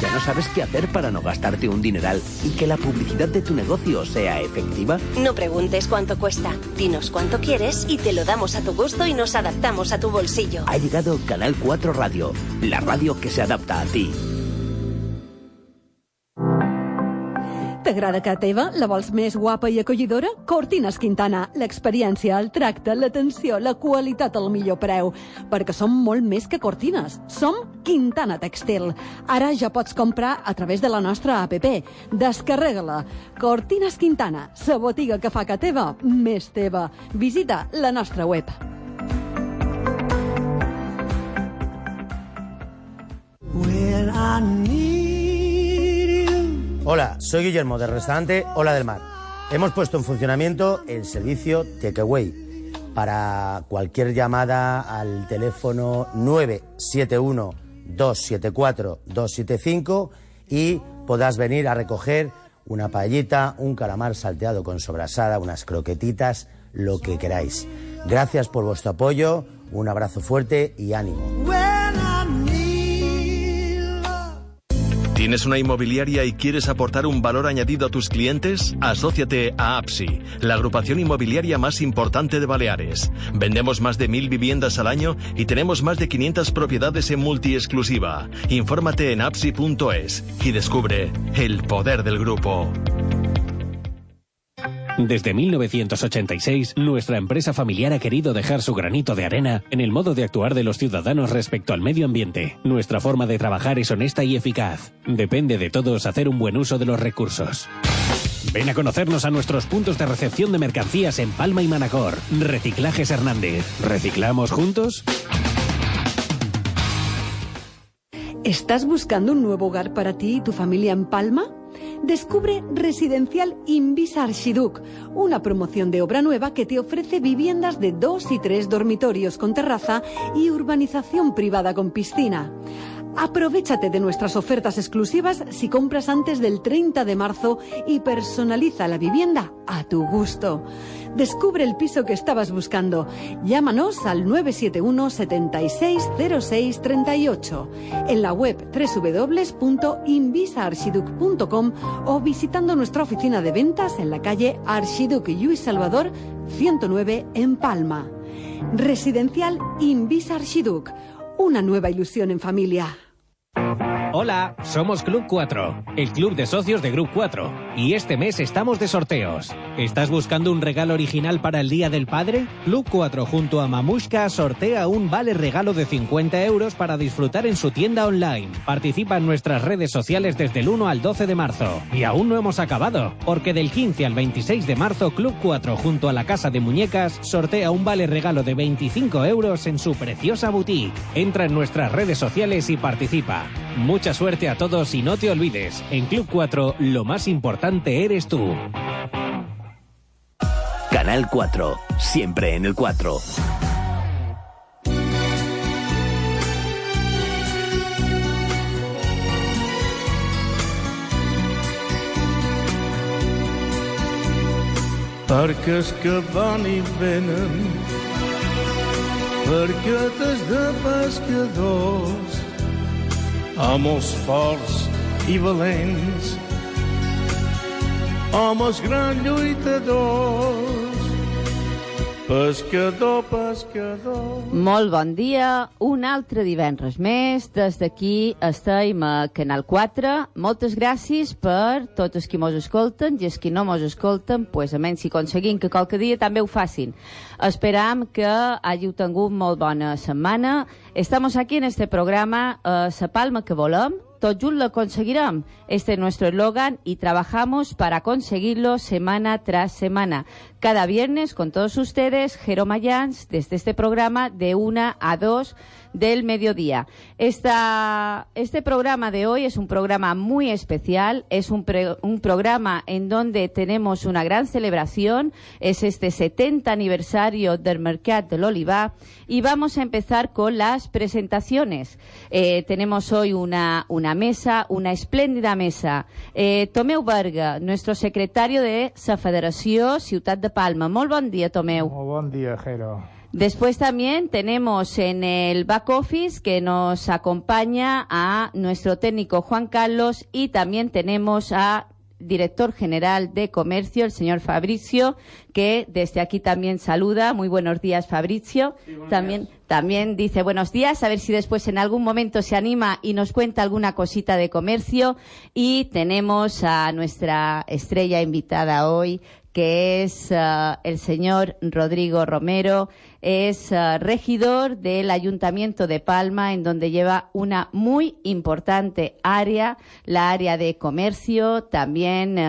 ¿Ya no sabes qué hacer para no gastarte un dineral y que la publicidad de tu negocio sea efectiva? No preguntes cuánto cuesta. Dinos cuánto quieres y te lo damos a tu gusto y nos adaptamos a tu bolsillo. Ha llegado Canal 4 Radio, la radio que se adapta a ti. T'agrada casa teva? La vols més guapa i acollidora? Cortines Quintana. L'experiència, el tracte, l'atenció, la qualitat al millor preu. Perquè som molt més que cortines. Som Quintana Textil. Ara ja pots comprar a través de la nostra app. Descarrega-la. Cortines Quintana, la botiga que fa casa teva més teva. Visita la nostra web. When I need Hola, soy Guillermo del restaurante Ola del Mar. Hemos puesto en funcionamiento el servicio Takeaway. Para cualquier llamada al teléfono 971-274-275 y podrás venir a recoger una paellita, un calamar salteado con sobrasada, unas croquetitas, lo que queráis. Gracias por vuestro apoyo, un abrazo fuerte y ánimo. ¿Tienes una inmobiliaria y quieres aportar un valor añadido a tus clientes? Asóciate a APSI, la agrupación inmobiliaria más importante de Baleares. Vendemos más de 1000 viviendas al año y tenemos más de 500 propiedades en multiexclusiva. Infórmate en apsi.es y descubre el poder del grupo. Desde 1986, nuestra empresa familiar ha querido dejar su granito de arena en el modo de actuar de los ciudadanos respecto al medio ambiente. Nuestra forma de trabajar es honesta y eficaz. Depende de todos hacer un buen uso de los recursos. Ven a conocernos a nuestros puntos de recepción de mercancías en Palma y Manacor. Reciclajes Hernández. ¿Reciclamos juntos? ¿Estás buscando un nuevo hogar para ti y tu familia en Palma? Descubre Residencial Invisa Arxiduc, una promoción de obra nueva que te ofrece viviendas de 2 y 3 dormitorios con terraza y urbanización privada con piscina. Aprovéchate de nuestras ofertas exclusivas si compras antes del 30 de marzo y personaliza la vivienda a tu gusto. Descubre el piso que estabas buscando. Llámanos al 971 76 06 38, en la web www.invisaarxiduc.com o visitando nuestra oficina de ventas en la calle Arxiduc Lluís Salvador 109 en Palma. Residencial Invisa Arxiduc, una nueva ilusión en familia. Hola, somos Club 4, el club de socios de Grup 4, y este mes estamos de sorteos. ¿Estás buscando un regalo original para el Día del Padre? Club 4 junto a Mamushka sortea un vale regalo de 50 euros para disfrutar en su tienda online. Participa en nuestras redes sociales desde el 1 al 12 de marzo. Y aún no hemos acabado, porque del 15 al 26 de marzo Club 4 junto a la Casa de Muñecas sortea un vale regalo de 25 euros en su preciosa boutique. Entra en nuestras redes sociales y participa. Mucha suerte a todos y no te olvides, en Club 4 lo más importante eres tú. Canal 4, siempre en el 4. perquè els que van i venen, perquè des de pescadors, homes forts i valents, homes grans lluitadors, pescador, pescador. Molt bon dia, un altre divendres més, des d'aquí estem a Canal 4. Moltes gràcies per tots els que mos escolten i els que no mos escolten, pues almenys si aconseguim que qualque dia també ho facin. Esperam que hàgiu tingut molt bona setmana. Estamos aquí en este programa, la palma que volem, tots junts la conseguirem. Este es nuestro eslogan y trabajamos para conseguirlo semana tras semana. Cada viernes con todos ustedes, Jero Mayans, desde este programa de 1 a 2 del mediodía. Este programa de hoy es un programa muy especial, es un programa en donde tenemos una gran celebración, es este 70 aniversario del Mercat de l'Olivar y vamos a empezar con las presentaciones. Tenemos hoy una mesa, una espléndida mesa. Tomeu Berga, nuestro secretario de la Federació Ciutat de Palma. Molt bon dia, Tomeu. Molt bon dia, Jero. Después también tenemos en el back office que nos acompaña a nuestro técnico Juan Carlos y también tenemos a director general de Comercio, el señor Fabricio, que desde aquí también saluda. Muy buenos días, Fabricio. Sí, también dice buenos días, a ver si después en algún momento se anima y nos cuenta alguna cosita de comercio. Y tenemos a nuestra estrella invitada hoy, que es el señor Rodrigo Romero. Es regidor del Ayuntamiento de Palma, en donde lleva una muy importante área, la área de comercio. También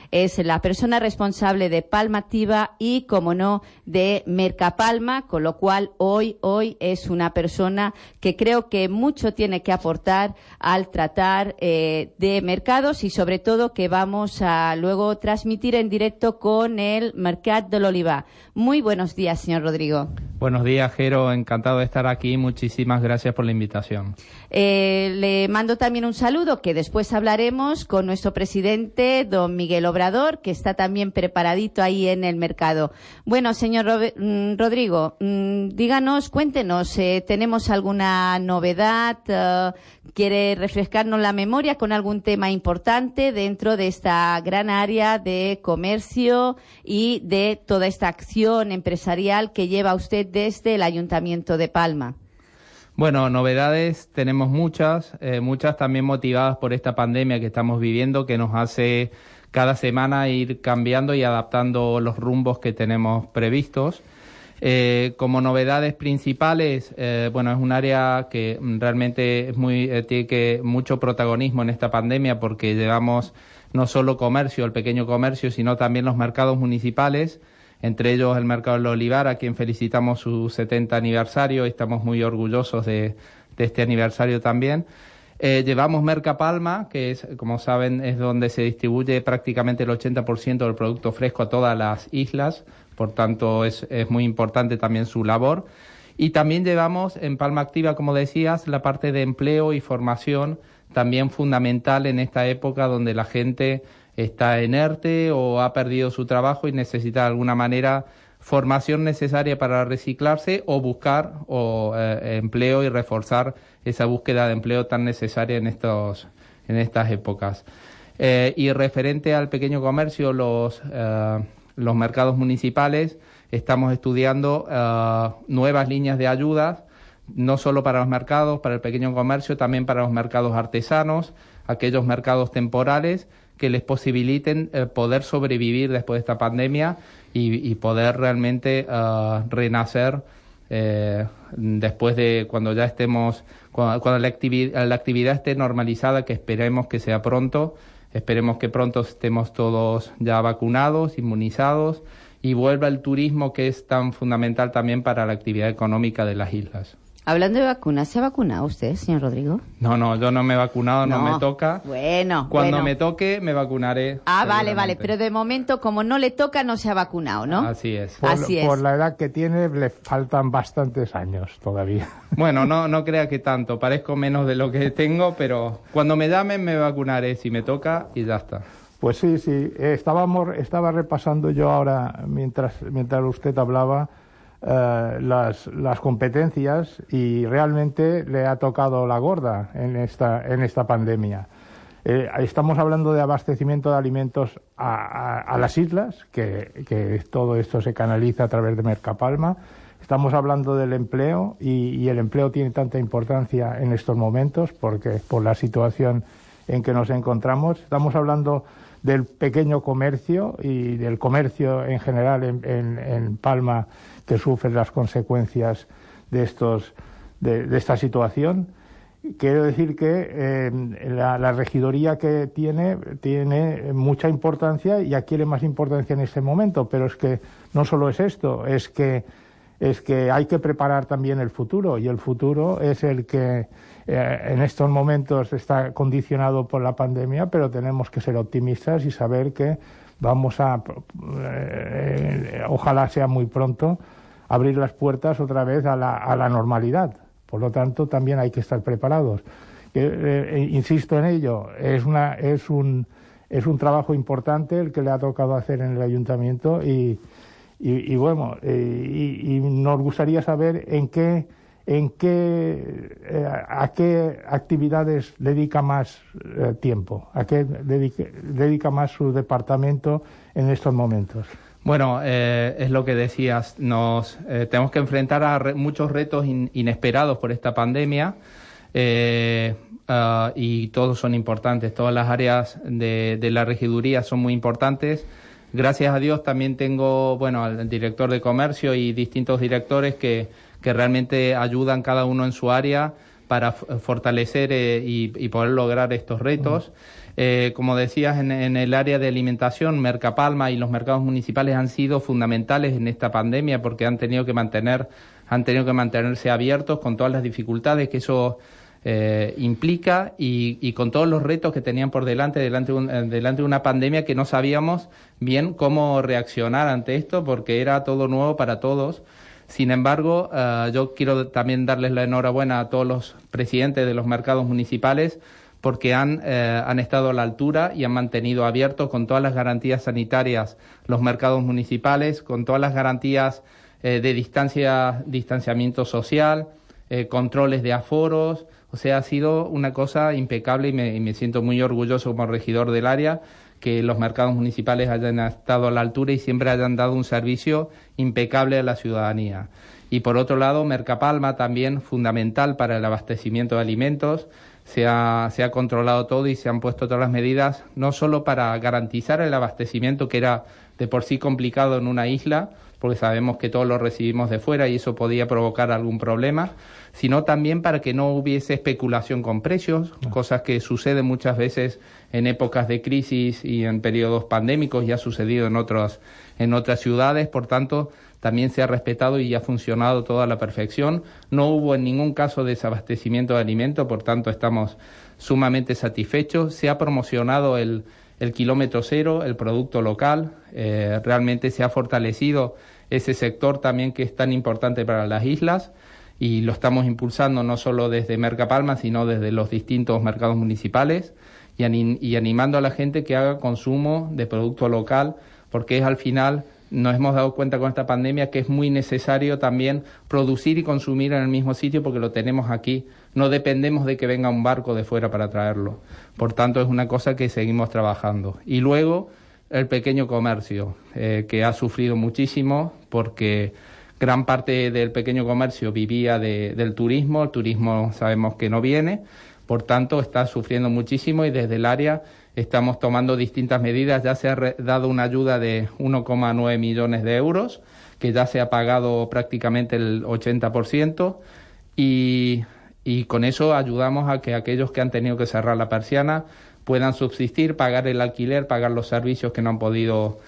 es la persona responsable de Palma Activa y, como no, de Mercapalma, con lo cual hoy es una persona que creo que mucho tiene que aportar al tratar de mercados y sobre todo que vamos a luego transmitir en directo con el Mercat de l'Olivar. Muy buenos días, señor Rodrigo. Buenos días, Jero. Encantado de estar aquí. Muchísimas gracias por la invitación. Le mando también un saludo, que después hablaremos con nuestro presidente, don Miguel Obrador, que está también preparadito ahí en el mercado. Bueno, señor Rodrigo, díganos, cuéntenos, ¿tenemos alguna novedad? ¿Quiere refrescarnos la memoria con algún tema importante dentro de esta gran área de comercio y de toda esta acción empresarial que lleva usted desde el Ayuntamiento de Palma? Bueno, novedades tenemos muchas también motivadas por esta pandemia que estamos viviendo, que nos hace cada semana ir cambiando y adaptando los rumbos que tenemos previstos. Como novedades principales, es un área que realmente es tiene mucho protagonismo en esta pandemia, porque llevamos no solo comercio, el pequeño comercio, sino también los mercados municipales, entre ellos el Mercado del Olivar, a quien felicitamos su 70 aniversario. Estamos muy orgullosos de este aniversario también. Llevamos Mercapalma, que es, como saben, es donde se distribuye prácticamente el 80% del producto fresco a todas las islas, por tanto es muy importante también su labor. Y también llevamos en Palma Activa, como decías, la parte de empleo y formación, también fundamental en esta época donde la gente está inerte o ha perdido su trabajo y necesita de alguna manera formación necesaria para reciclarse o buscar empleo y reforzar esa búsqueda de empleo tan necesaria en estas épocas. Y referente al pequeño comercio, los mercados municipales, estamos estudiando nuevas líneas de ayudas, no solo para los mercados, para el pequeño comercio, también para los mercados artesanos, aquellos mercados temporales que les posibiliten poder sobrevivir después de esta pandemia y poder realmente renacer después de cuando ya estemos, cuando la actividad esté normalizada, que esperemos que sea pronto. Esperemos que pronto estemos todos ya vacunados, inmunizados, y vuelva el turismo, que es tan fundamental también para la actividad económica de las islas. Hablando de vacunas, ¿se ha vacunado usted, señor Rodrigo? No, yo no me he vacunado, no me toca. Cuando me toque, me vacunaré. Vale, pero de momento, como no le toca, no se ha vacunado, ¿no? Así es. Por la edad que tiene, le faltan bastantes años todavía. Bueno, no crea que tanto, parezco menos de lo que tengo, pero cuando me llamen me vacunaré, si me toca, y ya está. Pues sí, estaba repasando yo ahora, mientras usted hablaba, las competencias, y realmente le ha tocado la gorda en esta pandemia. Estamos hablando de abastecimiento de alimentos a las islas, que todo esto se canaliza a través de Mercapalma. Estamos hablando del empleo, y el empleo tiene tanta importancia en estos momentos porque por la situación en que nos encontramos. Estamos hablando del pequeño comercio y del comercio en general en Palma, que sufre las consecuencias de esta situación. Quiero decir que la regidoría que tiene mucha importancia y adquiere más importancia en este momento, pero es que no solo es esto, es que hay que preparar también el futuro, y el futuro es el que en estos momentos está condicionado por la pandemia, pero tenemos que ser optimistas y saber que vamos ojalá sea muy pronto, abrir las puertas otra vez a la normalidad. Por lo tanto, también hay que estar preparados. Insisto en ello, es un trabajo importante el que le ha tocado hacer en el ayuntamiento, y Y bueno, y nos gustaría saber a qué actividades dedica más tiempo, a qué dedica más su departamento en estos momentos. Bueno, es lo que decías, nos tenemos que enfrentar a muchos retos inesperados por esta pandemia y todos son importantes, todas las áreas de la regiduría son muy importantes. Gracias a Dios también tengo, bueno, al director de comercio y distintos directores que realmente ayudan cada uno en su área para fortalecer y poder lograr estos retos. Como decías, en el área de alimentación, Mercapalma y los mercados municipales han sido fundamentales en esta pandemia porque han tenido que mantenerse abiertos con todas las dificultades que eso implica y con todos los retos que tenían por delante de una pandemia que no sabíamos bien cómo reaccionar ante esto porque era todo nuevo para todos. Sin embargo, yo quiero también darles la enhorabuena a todos los presidentes de los mercados municipales porque han estado a la altura y han mantenido abiertos con todas las garantías sanitarias los mercados municipales, con todas las garantías de distanciamiento social, controles de aforos. O sea, ha sido una cosa impecable y me siento muy orgulloso como regidor del área que los mercados municipales hayan estado a la altura y siempre hayan dado un servicio impecable a la ciudadanía. Y por otro lado, Mercapalma también fundamental para el abastecimiento de alimentos. Se ha controlado todo y se han puesto todas las medidas, no solo para garantizar el abastecimiento, que era de por sí complicado en una isla, porque sabemos que todos lo recibimos de fuera y eso podía provocar algún problema, sino también para que no hubiese especulación con precios, cosas que suceden muchas veces en épocas de crisis y en periodos pandémicos, ya ha sucedido en otras ciudades. Por tanto, también se ha respetado y ha funcionado todo a la perfección. No hubo en ningún caso desabastecimiento de alimentos, por tanto estamos sumamente satisfechos. Se ha promocionado el kilómetro cero, el producto local, realmente se ha fortalecido ese sector también que es tan importante para las islas y lo estamos impulsando no solo desde Mercapalma, sino desde los distintos mercados municipales y animando a la gente que haga consumo de producto local, porque es al final, nos hemos dado cuenta con esta pandemia que es muy necesario también producir y consumir en el mismo sitio porque lo tenemos aquí, no dependemos de que venga un barco de fuera para traerlo. Por tanto, es una cosa que seguimos trabajando. Y luego, el pequeño comercio, que ha sufrido muchísimo porque gran parte del pequeño comercio vivía del turismo, el turismo sabemos que no viene, por tanto está sufriendo muchísimo y desde el área estamos tomando distintas medidas. Ya se ha dado una ayuda de 1,9 millones de euros, que ya se ha pagado prácticamente el 80%, y con eso ayudamos a que aquellos que han tenido que cerrar la persiana puedan subsistir, pagar el alquiler, pagar los servicios que no han podido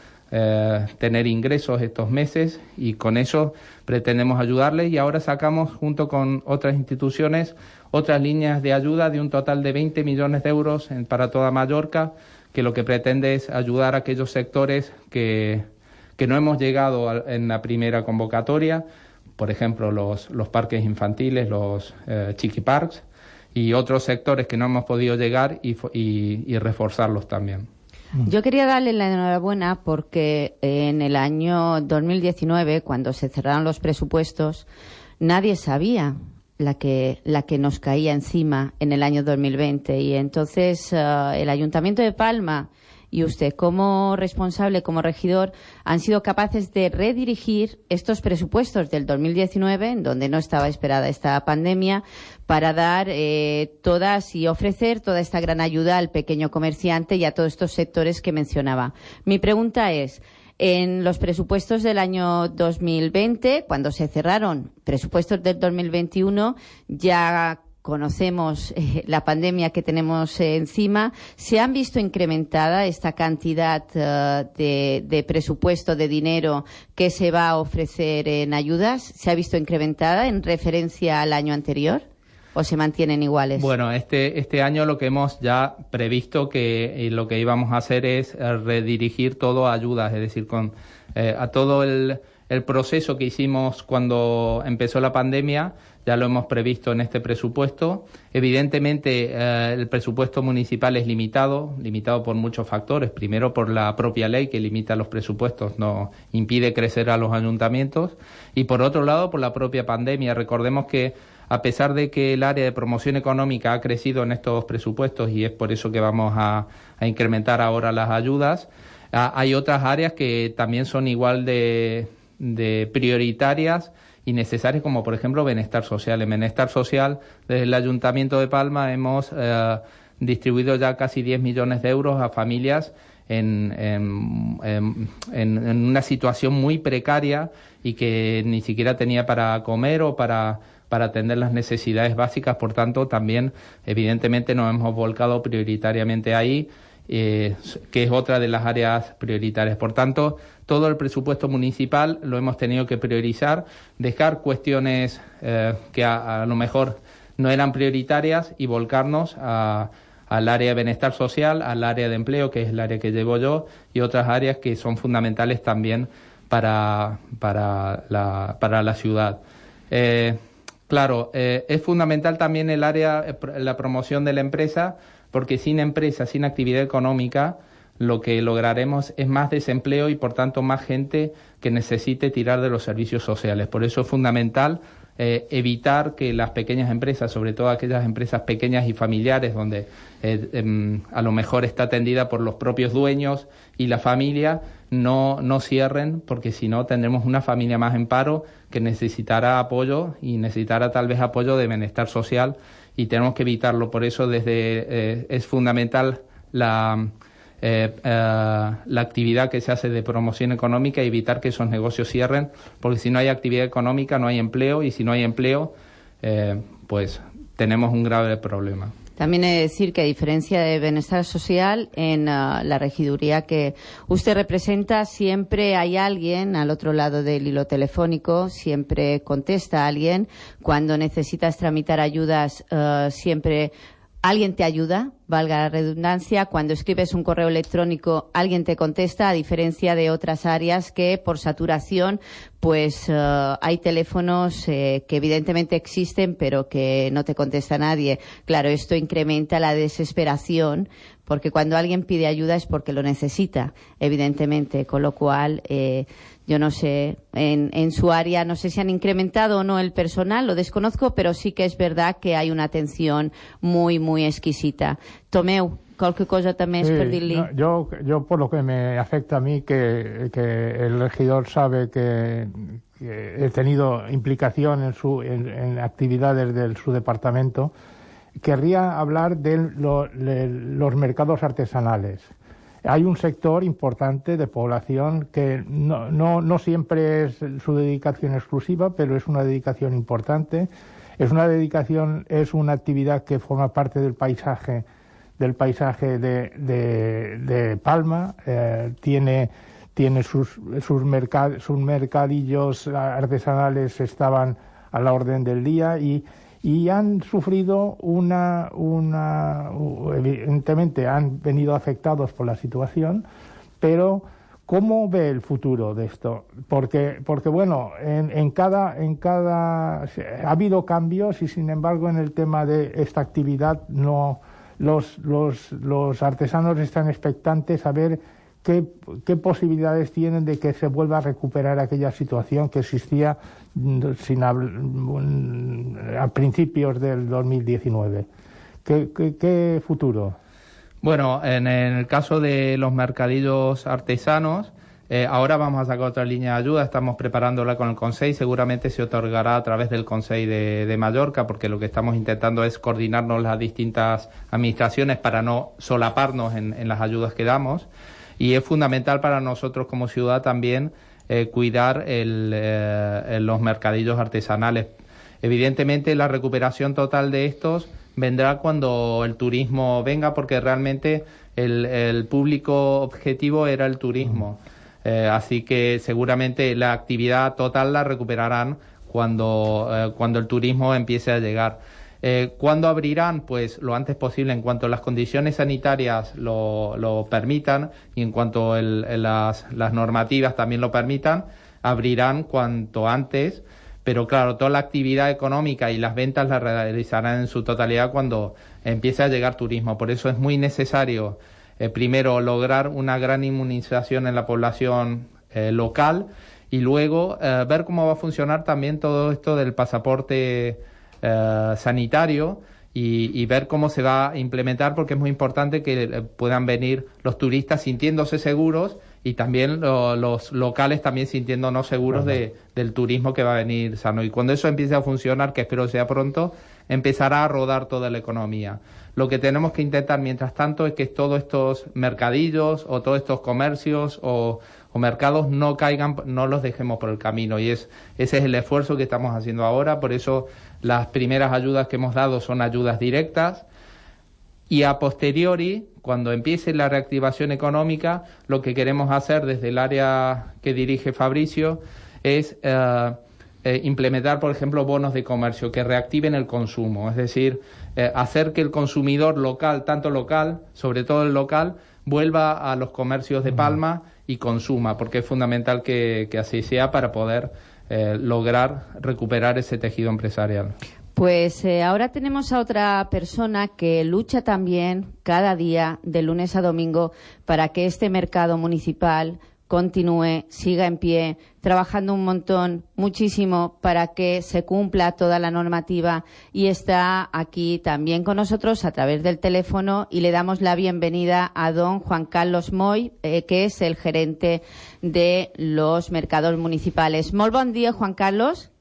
tener ingresos estos meses, y con eso pretendemos ayudarles. Y ahora sacamos, junto con otras instituciones, otras líneas de ayuda de un total de 20 millones de euros para toda Mallorca, que lo que pretende es ayudar a aquellos sectores que no hemos llegado en la primera convocatoria, por ejemplo los parques infantiles, los chiquiparks, y otros sectores que no hemos podido llegar y reforzarlos también. Yo quería darle la enhorabuena porque en el año 2019, cuando se cerraron los presupuestos, nadie sabía la que nos caía encima en el año 2020. Y entonces el Ayuntamiento de Palma y usted, como responsable, como regidor, han sido capaces de redirigir estos presupuestos del 2019, en donde no estaba esperada esta pandemia, para dar todas y ofrecer toda esta gran ayuda al pequeño comerciante y a todos estos sectores que mencionaba. Mi pregunta es, en los presupuestos del año 2020, cuando se cerraron presupuestos del 2021, ya conocemos la pandemia que tenemos encima. ¿Se han visto incrementada esta cantidad de presupuesto, de dinero que se va a ofrecer en ayudas? ¿Se ha visto incrementada en referencia al año anterior o se mantienen iguales? Bueno, este año lo que hemos ya previsto que lo que íbamos a hacer es redirigir todo a ayudas, es decir, a todo el proceso que hicimos cuando empezó la pandemia, ya lo hemos previsto en este presupuesto. Evidentemente, el presupuesto municipal es limitado por muchos factores. Primero, por la propia ley que limita los presupuestos, no impide crecer a los ayuntamientos. Y por otro lado, por la propia pandemia. Recordemos que, a pesar de que el área de promoción económica ha crecido en estos presupuestos, y es por eso que vamos a incrementar ahora las ayudas, hay otras áreas que también son igual de prioritarias y necesarias, como por ejemplo bienestar social. En bienestar social, desde el Ayuntamiento de Palma hemos distribuido ya casi 10 millones de euros a familias en una situación muy precaria y que ni siquiera tenía para comer o para atender las necesidades básicas. Por tanto, también evidentemente nos hemos volcado prioritariamente ahí, que es otra de las áreas prioritarias. Por tanto, todo el presupuesto municipal lo hemos tenido que priorizar, dejar cuestiones que a lo mejor no eran prioritarias y volcarnos al área de bienestar social, al área de empleo, que es el área que llevo yo, y otras áreas que son fundamentales también para la ciudad. Claro, es fundamental también el área, la promoción de la empresa, porque sin empresa, sin actividad económica, lo que lograremos es más desempleo y, por tanto, más gente que necesite tirar de los servicios sociales. Por eso es fundamental evitar que las pequeñas empresas, sobre todo aquellas empresas pequeñas y familiares, donde a lo mejor está atendida por los propios dueños y la familia, no cierren, porque si no tendremos una familia más en paro que necesitará apoyo y necesitará tal vez apoyo de bienestar social, y tenemos que evitarlo. Por eso es fundamental la actividad que se hace de promoción económica y evitar que esos negocios cierren, porque si no hay actividad económica no hay empleo, y si no hay empleo pues tenemos un grave problema. También he de decir que, a diferencia de bienestar social, en la regiduría que usted representa siempre hay alguien al otro lado del hilo telefónico, siempre contesta a alguien. Cuando necesitas tramitar ayudas, siempre alguien te ayuda, valga la redundancia. Cuando escribes un correo electrónico, alguien te contesta, a diferencia de otras áreas que, por saturación, pues hay teléfonos que evidentemente existen, pero que no te contesta nadie. Claro, esto incrementa la desesperación, porque cuando alguien pide ayuda es porque lo necesita, evidentemente. Con lo cual, yo no sé, en su área, no sé si han incrementado o no el personal, lo desconozco, pero sí que es verdad que hay una atención muy, muy exquisita. Tomeu, qualque cosa també és per dir-li? No, yo por lo que me afecta a mí, que el regidor sabe que he tenido implicación en actividades de su departamento, querría hablar de los mercados artesanales. Hay un sector importante de población que no siempre es su dedicación exclusiva, pero es una dedicación importante. Es una actividad que forma parte del paisaje de Palma. Tiene sus mercadillos artesanales, estaban a la orden del día, y han sufrido evidentemente han venido afectados por la situación, pero ¿cómo ve el futuro de esto? Porque bueno, en cada ha habido cambios, y sin embargo en el tema de esta actividad no, los artesanos están expectantes a ver qué posibilidades tienen de que se vuelva a recuperar aquella situación que existía a principios del 2019. ¿Qué futuro? Bueno, en el caso de los mercadillos artesanos, ahora vamos a sacar otra línea de ayuda, estamos preparándola con el Consell, seguramente se otorgará a través del Consell de Mallorca, porque lo que estamos intentando es coordinarnos las distintas administraciones para no solaparnos en las ayudas que damos. Y es fundamental para nosotros como ciudad también cuidar los mercadillos artesanales. Evidentemente la recuperación total de estos vendrá cuando el turismo venga, porque realmente el público objetivo era el turismo. Así que seguramente la actividad total la recuperarán cuando el turismo empiece a llegar. ¿Cuándo abrirán? Pues lo antes posible, en cuanto las condiciones sanitarias lo permitan y en cuanto las normativas también lo permitan, abrirán cuanto antes, pero claro, toda la actividad económica y las ventas las realizarán en su totalidad cuando empiece a llegar turismo. Por eso es muy necesario, primero, lograr una gran inmunización en la población local y luego ver cómo va a funcionar también todo esto del pasaporte sanitario y ver cómo se va a implementar, porque es muy importante que puedan venir los turistas sintiéndose seguros y también los locales también sintiéndonos seguros del turismo que va a venir sano. Y cuando eso empiece a funcionar, que espero sea pronto, empezará a rodar toda la economía. Lo que tenemos que intentar mientras tanto es que todos estos mercadillos o todos estos comercios o mercados no caigan, no los dejemos por el camino, y ese es el esfuerzo que estamos haciendo ahora. Por eso las primeras ayudas que hemos dado son ayudas directas, y a posteriori, cuando empiece la reactivación económica, lo que queremos hacer desde el área que dirige Fabricio es implementar, por ejemplo, bonos de comercio que reactiven el consumo, es decir, hacer que el consumidor local, tanto local, sobre todo el local, vuelva a los comercios de Palma y consuma, porque es fundamental que así sea para poder lograr recuperar ese tejido empresarial. Pues ahora tenemos a otra persona que lucha también cada día, de lunes a domingo, para que este mercado municipal continúe, siga en pie, trabajando un montón, muchísimo, para que se cumpla toda la normativa, y está aquí también con nosotros a través del teléfono, y le damos la bienvenida a don Juan Carlos Moy, que es el gerente de los mercados municipales. Molt bon dia, Juan Carlos.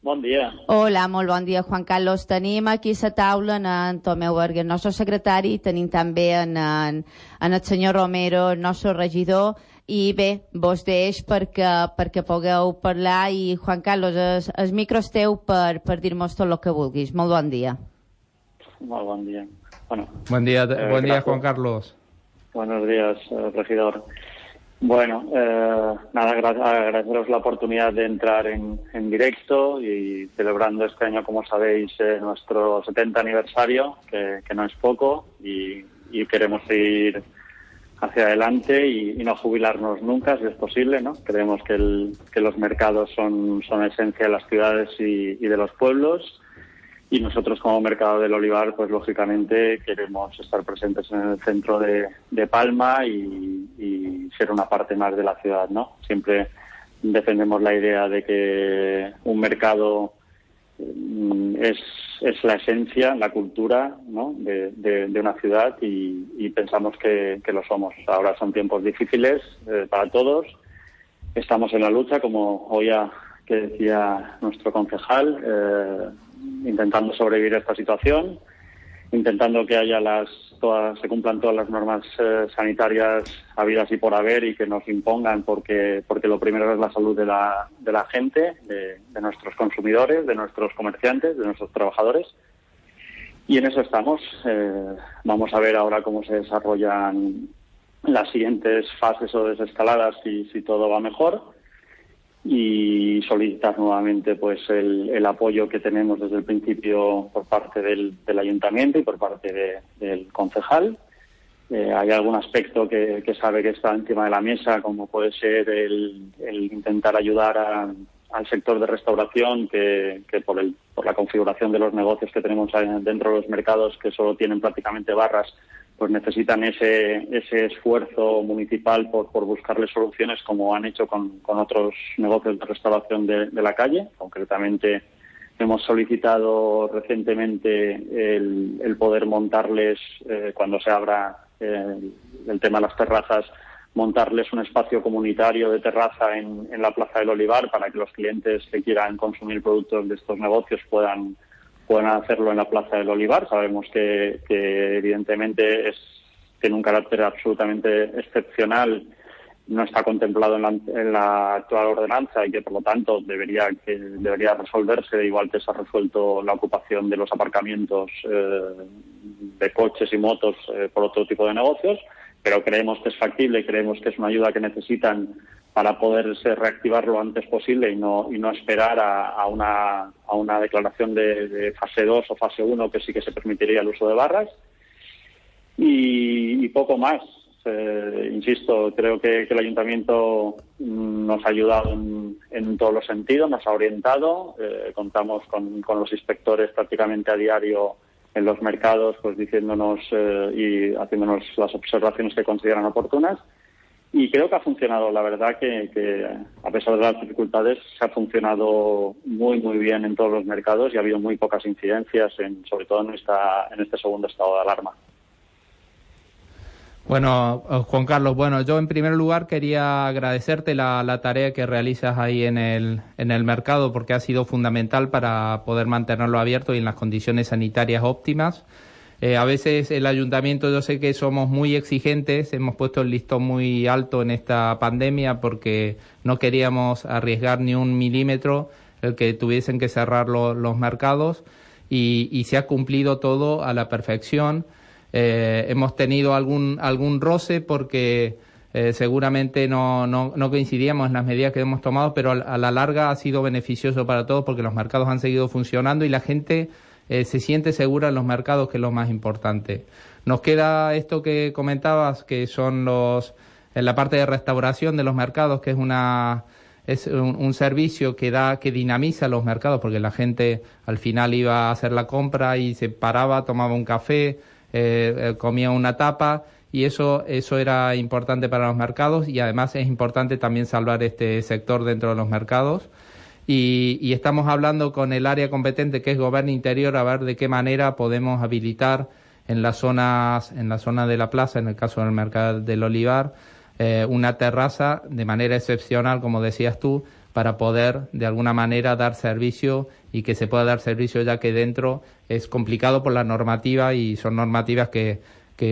Bon dia. Hola, molt bon dia, Juan Carlos. Tenim aquí a la taula en Tomeu Berger, el nostre secretari, tenim també en el senyor Romero, el nostre regidor, i bé, vos deix perquè pugueu parlar, i Juan Carlos, el micro és teu per dir-nos tot el que vulguis. Molt bon dia. Molt bon dia. Bueno, buen día, Juan Carlos. Buenos días, regidor. Bueno, nada, agradeceros la oportunidad de entrar en directo y celebrando este año, como sabéis, nuestro 70 aniversario, que no es poco, y queremos seguir hacia adelante y no jubilarnos nunca, si es posible, ¿no? Creemos que los mercados son esencia de las ciudades y de los pueblos, y nosotros como Mercado del Olivar, pues lógicamente queremos estar presentes en el centro de Palma y ser una parte más de la ciudad, ¿no? Siempre defendemos la idea de que un mercado es la esencia, la cultura, ¿no? de una ciudad, y pensamos que lo somos. Ahora son tiempos difíciles para todos. Estamos en la lucha, como oía que decía nuestro concejal, intentando sobrevivir a esta situación, intentando que se cumplan todas las normas sanitarias habidas y por haber, y que nos impongan, porque lo primero es la salud de la gente, de nuestros consumidores, de nuestros comerciantes, de nuestros trabajadores. Y en eso estamos. Vamos a ver ahora cómo se desarrollan las siguientes fases o desescaladas, si todo va mejor, y solicitar nuevamente pues el apoyo que tenemos desde el principio por parte del ayuntamiento y por parte del concejal. Hay algún aspecto que sabe que está encima de la mesa, como puede ser el intentar ayudar al sector de restauración, que por la configuración de los negocios que tenemos dentro de los mercados, que solo tienen prácticamente barras, pues necesitan ese esfuerzo municipal por buscarle soluciones, como han hecho con otros negocios de restauración de la calle. Concretamente, hemos solicitado recientemente el poder montarles, cuando se abra el tema de las terrazas, montarles un espacio comunitario de terraza en la Plaza del Olivar, para que los clientes que quieran consumir productos de estos negocios puedan hacerlo en la Plaza del Olivar. Sabemos que evidentemente tiene un carácter absolutamente excepcional, no está contemplado en la actual ordenanza, y que por lo tanto debería resolverse, igual que se ha resuelto la ocupación de los aparcamientos de coches y motos por otro tipo de negocios. Pero creemos que es factible y creemos que es una ayuda que necesitan para poderse reactivar lo antes posible, y no esperar a una declaración de fase 2 o fase 1, que sí que se permitiría el uso de barras. Y poco más. Insisto, creo que el ayuntamiento nos ha ayudado en todos los sentidos, nos ha orientado, contamos con los inspectores prácticamente a diario en los mercados, pues diciéndonos y haciéndonos las observaciones que consideran oportunas. Y creo que ha funcionado, la verdad que a pesar de las dificultades, se ha funcionado muy, muy bien en todos los mercados y ha habido muy pocas incidencias, sobre todo en este segundo estado de alarma. Bueno, Juan Carlos, yo en primer lugar quería agradecerte la tarea que realizas ahí en el mercado, porque ha sido fundamental para poder mantenerlo abierto y en las condiciones sanitarias óptimas. A veces el ayuntamiento, yo sé que somos muy exigentes, hemos puesto el listón muy alto en esta pandemia porque no queríamos arriesgar ni un milímetro el que tuviesen que cerrar los mercados y se ha cumplido todo a la perfección. Hemos tenido algún roce porque seguramente no coincidíamos en las medidas que hemos tomado, pero a la larga ha sido beneficioso para todos porque los mercados han seguido funcionando y la gente se siente segura en los mercados, que es lo más importante. Nos queda esto que comentabas, que son en la parte de restauración de los mercados, que es un servicio que dinamiza los mercados, porque la gente al final iba a hacer la compra y se paraba, tomaba un café, comía una tapa, y eso era importante para los mercados, y además es importante también salvar este sector dentro de los mercados. Y estamos hablando con el área competente, que es Gobierno Interior, a ver de qué manera podemos habilitar en la zona de la plaza, en el caso del Mercado del Olivar, una terraza de manera excepcional, como decías tú, para poder de alguna manera dar servicio, y que se pueda dar servicio, ya que dentro es complicado por la normativa, y son normativas que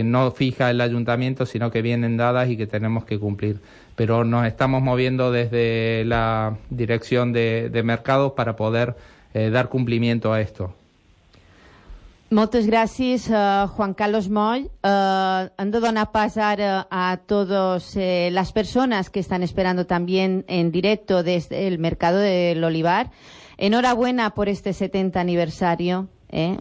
no fija el ayuntamiento, sino que vienen dadas y que tenemos que cumplir. Pero nos estamos moviendo desde la dirección de mercados para poder dar cumplimiento a esto. Moltes gràcies, Juan Carlos Moll. Han de donar pas ara a todas las personas que están esperando también en directo desde el Mercado del Olivar. Enhorabuena por este 70 aniversario.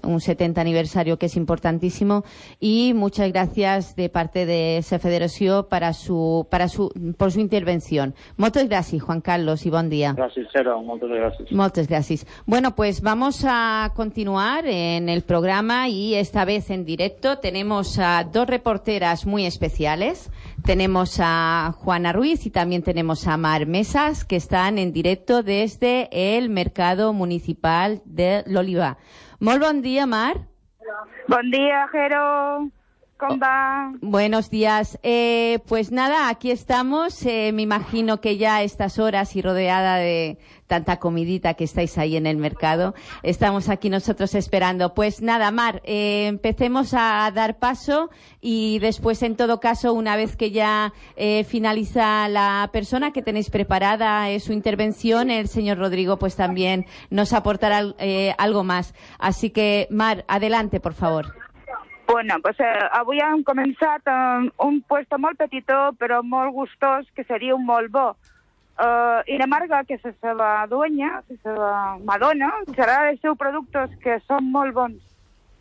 Un 70 aniversario que es importantísimo, y muchas gracias de parte de esa federación por su intervención. Muchas gracias, Juan Carlos, y buen día. Gracias, Chero. Muchas gracias. Muchas gracias. Bueno, pues vamos a continuar en el programa, y esta vez en directo tenemos a dos reporteras muy especiales. Tenemos a Juana Ruiz y también tenemos a Mar Mesas, que están en directo desde el Mercado Municipal de l'Olivar. Molt bon dia, Mar. Buen día, Jero. ¿Cómo va? Buenos días. Pues nada, aquí estamos. Me imagino que ya a estas horas y rodeada de tanta comidita que estáis ahí en el mercado, estamos aquí nosotros esperando. Pues nada, Mar, empecemos a dar paso, y después, en todo caso, una vez que ya finaliza la persona que tenéis preparada su intervención, el señor Rodrigo pues también nos aportará algo más. Así que, Mar, adelante, por favor. Bueno, pues avui hem començat un puesto molt petitó però molt gustós, que seria un molt bo. I la marca, que és la seva dueña, la seva madona, serà els seus productes, que són molt bons.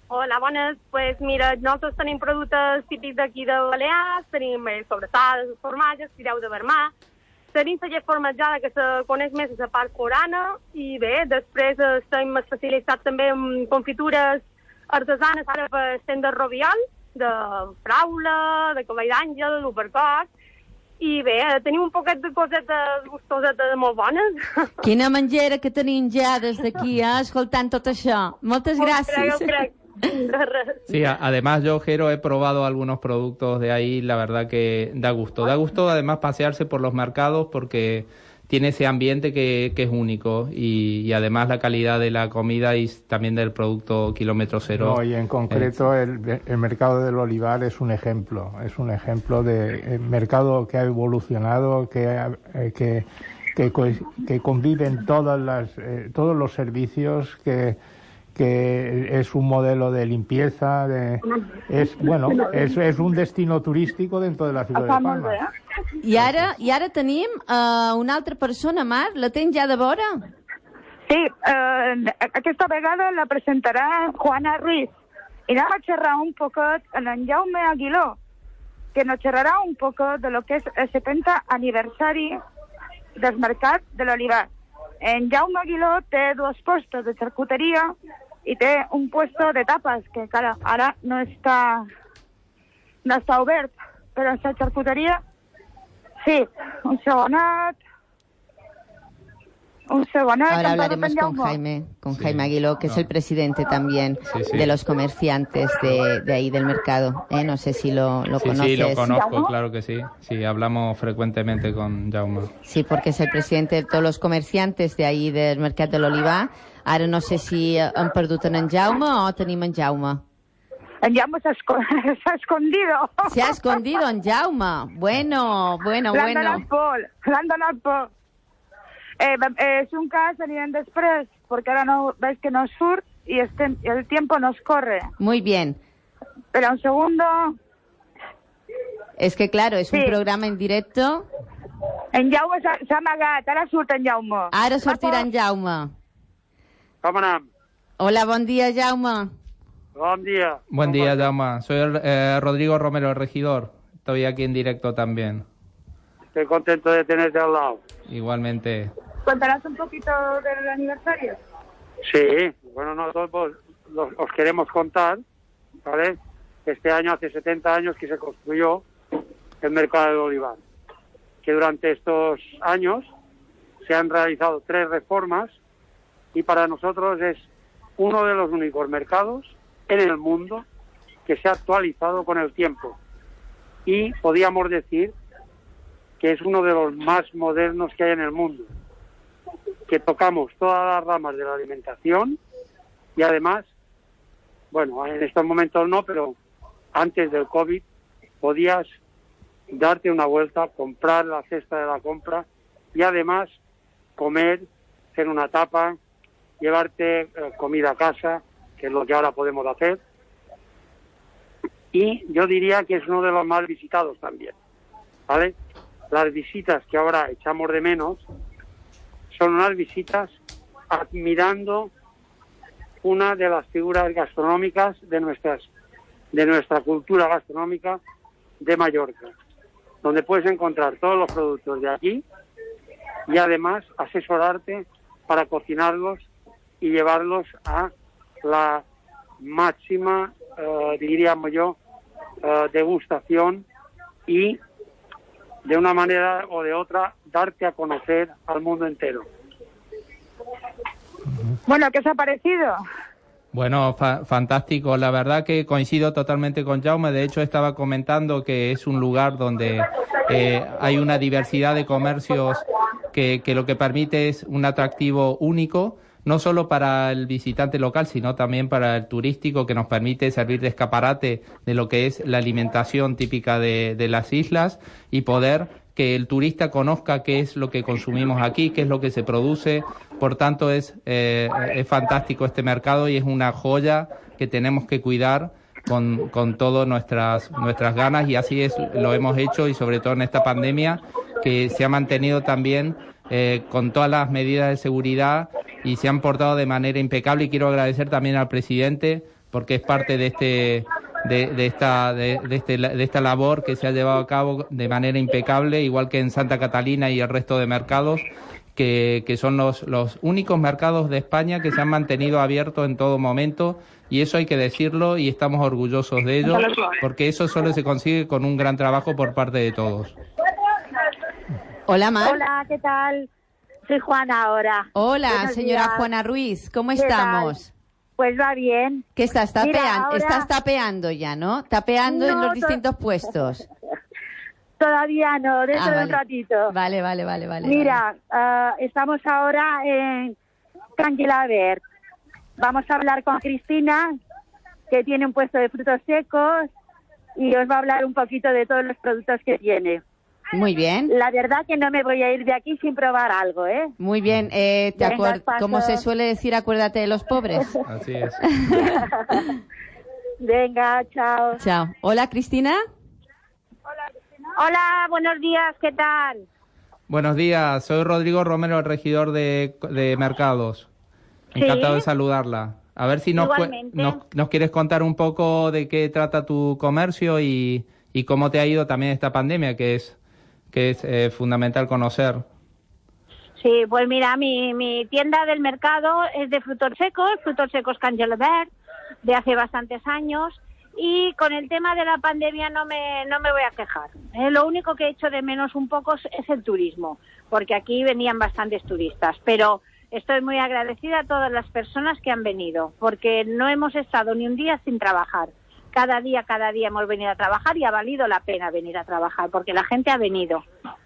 Hola, bones. Pues mira, nosaltres tenim productes típics d'aquí de Balears, tenim sobrassades, formatges, fireu de vermà, tenim la llet formatjada, que se coneix més a la part forana, i bé, després estem especialitzats també en confitures artesanes, ara per estem de roviol, de fraula, de cavall d'àngel, d'upercoc, i bé, tenim un poquet de cosetes gustosetes molt bones. Quina menjera que tenim ja des d'aquí, escoltant tot això. Moltes gràcies. Crec. Sí, además yo, Jero, he probado algunos productos de ahí, la verdad que da gusto. Da gusto además pasearse por los mercados, porque tiene ese ambiente que es único, y además la calidad de la comida y también del producto kilómetro cero. No, y en concreto el Mercado del Olivar es un ejemplo de mercado que ha evolucionado, que conviven todos los servicios, que es un modelo de limpieza, es un destino turístico dentro de la ciudad de Palma. I ara tenim una altra persona, Mar, la tens ja de vora? Sí, aquesta vegada la presentarà Juana Ruiz, i anem a xerrar un poquet amb en Jaume Aguiló, que nos xerrarà un poquet de lo que és el 70 aniversari del Mercat de l'Olivar. En Jaume Aguiló té 2 puestos de charcuteria i té un puesto de tapas, que encara ara no està obert, però la charcuteria, sí, un segonat. Ahora hablaremos con Jaime Aguiló, que es el presidente también de los comerciantes de ahí del mercado. No sé si lo conoces. Sí, lo conozco, claro que sí. Sí, hablamos frecuentemente con Jaume. Sí, porque es el presidente de todos los comerciantes de ahí del mercat de l'Olivar. Ara no sé si hem perdut en Jaume o tenim en Jaume. En Jaume s'ha escondido. Se ha escondido en Jaume. Bueno. L'han donat por. És un cas, anirem després, perquè ara no veig que no surt i el tiempo nos corre. Muy bien. Espera un segundo. Es que claro, es un programa en directo. En Jaume s'ha amagat, ara surt en Jaume. Ara sortirà en Jaume. Com anem? Hola, bon dia, Jaume. Buen día. Buen día, Jaume. Soy Rodrigo Romero, el regidor. Estoy aquí en directo también. Estoy contento de tenerte al lado. Igualmente. ¿Contarás un poquito del aniversario? Sí, bueno, nosotros os queremos contar, ¿vale? Este año, hace 70 años que se construyó el Mercado del Olivar. Que durante estos años se han realizado 3 reformas y para nosotros es uno de los únicos mercados en el mundo que se ha actualizado con el tiempo. Y podríamos decir que es uno de los más modernos que hay en el mundo, que tocamos todas las ramas de la alimentación y además, bueno, en estos momentos no, pero antes del COVID podías darte una vuelta, comprar la cesta de la compra y además comer, hacer una tapa, llevarte comida a casa, que es lo que ahora podemos hacer. Y yo diría que es uno de los más visitados también, ¿vale? Las visitas que ahora echamos de menos son unas visitas admirando una de las figuras gastronómicas de nuestra cultura gastronómica de Mallorca, donde puedes encontrar todos los productos de aquí y además asesorarte para cocinarlos y llevarlos a la máxima, diríamos yo, degustación y de una manera o de otra darte a conocer al mundo entero. Bueno, ¿qué os ha parecido? Bueno, fantástico. La verdad que coincido totalmente con Jaume. De hecho, estaba comentando que es un lugar donde hay una diversidad de comercios que lo que permite es un atractivo único, no solo para el visitante local, sino también para el turístico, que nos permite servir de escaparate de lo que es la alimentación típica de las islas y poder que el turista conozca qué es lo que consumimos aquí, qué es lo que se produce. Por tanto, es fantástico este mercado y es una joya que tenemos que cuidar con todas nuestras ganas, y así lo hemos hecho, y sobre todo en esta pandemia, que se ha mantenido también con todas las medidas de seguridad y se han portado de manera impecable. Y quiero agradecer también al presidente, porque es parte de esta labor que se ha llevado a cabo de manera impecable, igual que en Santa Catalina y el resto de mercados, que son los únicos mercados de España que se han mantenido abiertos en todo momento, y eso hay que decirlo y estamos orgullosos de ello, porque eso solo se consigue con un gran trabajo por parte de todos. Hola, Mar. Hola, ¿qué tal? Soy Juana ahora. Hola, Buenos señora días. Juana Ruiz, ¿cómo ¿Qué estamos? tal? Pues va bien. ¿Qué estás Mira, tapeando? ahora- Estás tapeando ya, ¿no? Tapeando en No, los distintos puestos. Todavía no, dentro de un vale. ratito. Vale. Mira, estamos ahora en Tranquila Ver. Vamos a hablar con Cristina, que tiene un puesto de frutos secos, y os va a hablar un poquito de todos los productos que tiene. Muy bien. La verdad que no me voy a ir de aquí sin probar algo, ¿eh? Muy bien. Venga, paso. Como se suele decir, acuérdate de los pobres. Así es. Venga, chao. Chao. Hola, Cristina. Hola, buenos días, ¿qué tal? Buenos días, soy Rodrigo Romero, el regidor de mercados. Sí. Encantado de saludarla. A ver si nos Igualmente. quieres contar un poco de qué trata tu comercio y cómo te ha ido también esta pandemia, que es fundamental conocer. Sí, pues mira, mi tienda del mercado es de frutos secos Can Gelabert, de hace bastantes años, y con el tema de la pandemia no me voy a quejar. Lo único que he hecho de menos un poco es el turismo, porque aquí venían bastantes turistas, pero estoy muy agradecida a todas las personas que han venido, porque no hemos estado ni un día sin trabajar. Cada día hemos venido a trabajar y ha valido la pena venir a trabajar, porque la gente ha venido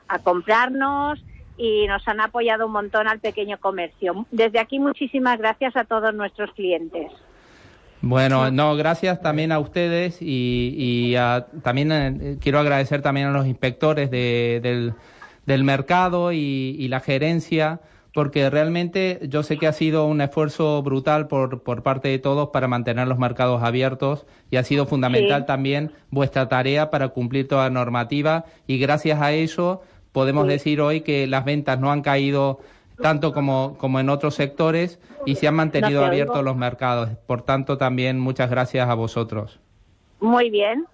a comprarnos y nos han apoyado un montón al pequeño comercio. Desde aquí, muchísimas gracias a todos nuestros clientes. Bueno, no, gracias también a ustedes y también quiero agradecer también a los inspectores del mercado y la gerencia, porque realmente yo sé que ha sido un esfuerzo brutal por parte de todos para mantener los mercados abiertos y ha sido fundamental también vuestra tarea para cumplir toda la normativa y gracias a eso podemos decir hoy que las ventas no han caído tanto como en otros sectores y se han mantenido abiertos los mercados. Por tanto, también muchas gracias a vosotros. Muy bien.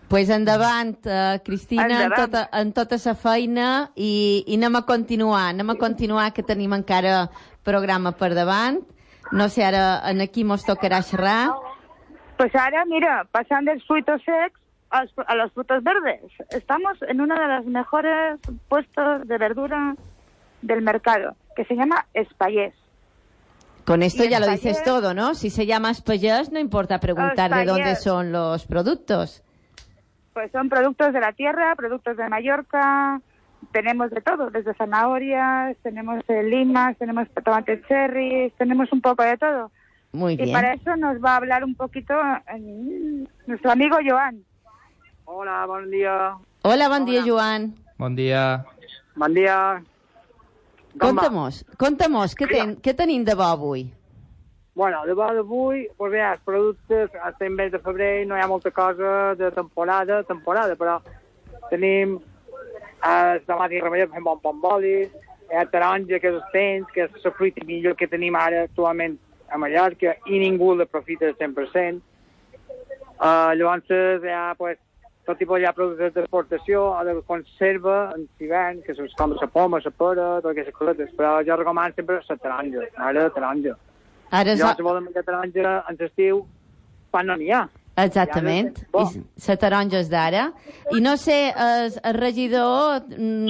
Pues endavant, Cristina, en tota la feina i anem a continuar, que tenim encara programa per davant. No sé, ara aquí mos tocarà xerrar. Pues ahora, mira, pasan de los frutos secos a los frutos verdes. Estamos en uno de los mejores puestos de verdura del mercado, que se llama Espallés. Con esto ya lo dices todo, ¿no? Si se llama Espallés, no importa preguntar de dónde son los productos. Pues son productos de la tierra, productos de Mallorca, tenemos de todo, desde zanahorias, tenemos limas, tenemos tomates cherries, tenemos un poco de todo. Muy bien. Y para eso nos va a hablar un poquito nuestro amigo Joan. Hola, bon dia. Hola, bon dia, Joan. Bon dia. Bon dia. Conta'mos, què tenim de bo avui? Bueno, de bo d'avui, pues bé, els productes, estem mes de febrer, no hi ha molta cosa de temporada, però tenim el tomàtic remedio, fem bombolis, el taronja, que és el tens, que és la fruita millor que tenim ara actualment a Mallorca, i ningú l'aprofita al 100%. Llavors hi ha, pues, tot tipus de productes d'exportació o de conserva en hivern, que són com la poma, la pera, totes aquestes coses, però jo recomano sempre la taronja, la taronja. Jo, si volen menjar taronja en l'estiu, quan no n'hi ha. Exactament, i la taronja és d'ara. I no sé, el regidor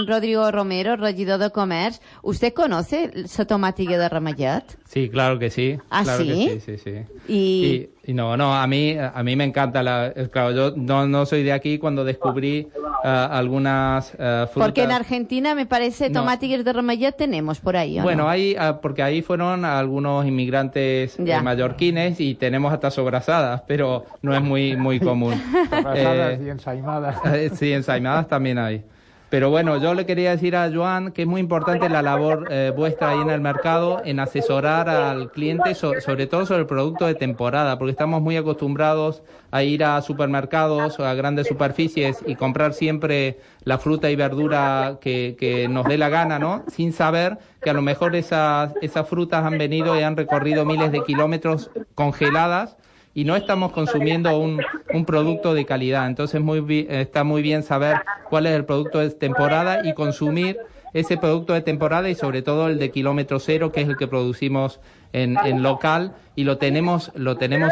Rodrigo Romero, regidor de Comerç, ¿usted conoce la tomàtica de Ramellet? Sí, claro que sí. ¿Ah, claro sí? Que sí. Y no, a mí me encanta claro, yo no soy de aquí cuando descubrí algunas frutas. Porque en Argentina me parece tomáticas de Ramellet tenemos por ahí, ¿o bueno, no? porque ahí fueron algunos inmigrantes mallorquines y tenemos hasta sobrasadas, pero no es muy común. Sobrasadas y ensaimadas. Sí, ensaimadas también hay. Pero bueno, yo le quería decir a Joan que es muy importante la labor vuestra ahí en el mercado en asesorar al cliente, sobre todo sobre el producto de temporada, porque estamos muy acostumbrados a ir a supermercados o a grandes superficies y comprar siempre la fruta y verdura que nos dé la gana, ¿no? Sin saber que a lo mejor esas frutas han venido y han recorrido miles de kilómetros congeladas y no estamos consumiendo un producto de calidad. Entonces está muy bien saber cuál es el producto de temporada y consumir ese producto de temporada y sobre todo el de kilómetro cero, que es el que producimos en local y lo tenemos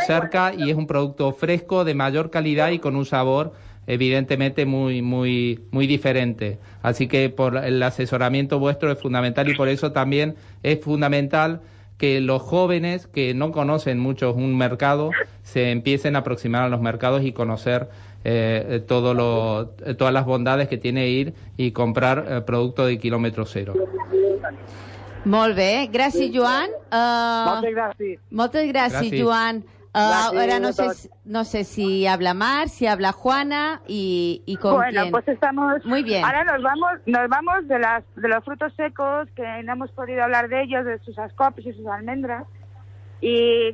cerca y es un producto fresco, de mayor calidad y con un sabor evidentemente muy diferente. Así que por el asesoramiento vuestro es fundamental y por eso también es fundamental que los jóvenes que no conocen mucho un mercado se empiecen a aproximar a los mercados y conocer todas las bondades que tiene ir y comprar producto de kilómetro cero. Molt bé, gràcies, Joan. Moltes gràcies, Joan. Ahora no sé si habla Mar, si habla Juana y con quién. Pues estamos. Muy bien. Ahora nos vamos de los frutos secos, que no hemos podido hablar de ellos, de sus ascopes y sus almendras. Y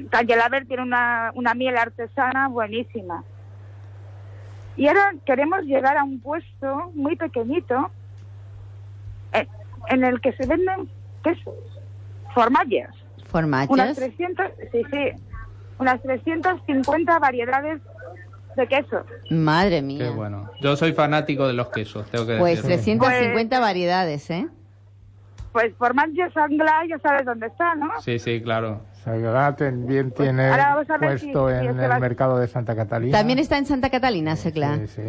Can Gelabert tiene una miel artesana buenísima. Y ahora queremos llegar a un puesto muy pequeñito en el que se venden quesos, formalles. ¿Formalles? Unas 350 variedades de quesos. Madre mía. Qué bueno. Yo soy fanático de los quesos, tengo que decir. Pues 350 variedades, ¿eh? Pues formatge sanglar ya sabes dónde está, ¿no? Sí, sí, claro. Sanglar también tiene ahora vamos a ver puesto si en se el va- mercado de Santa Catalina. También está en Santa Catalina, Segla. Sí, sí.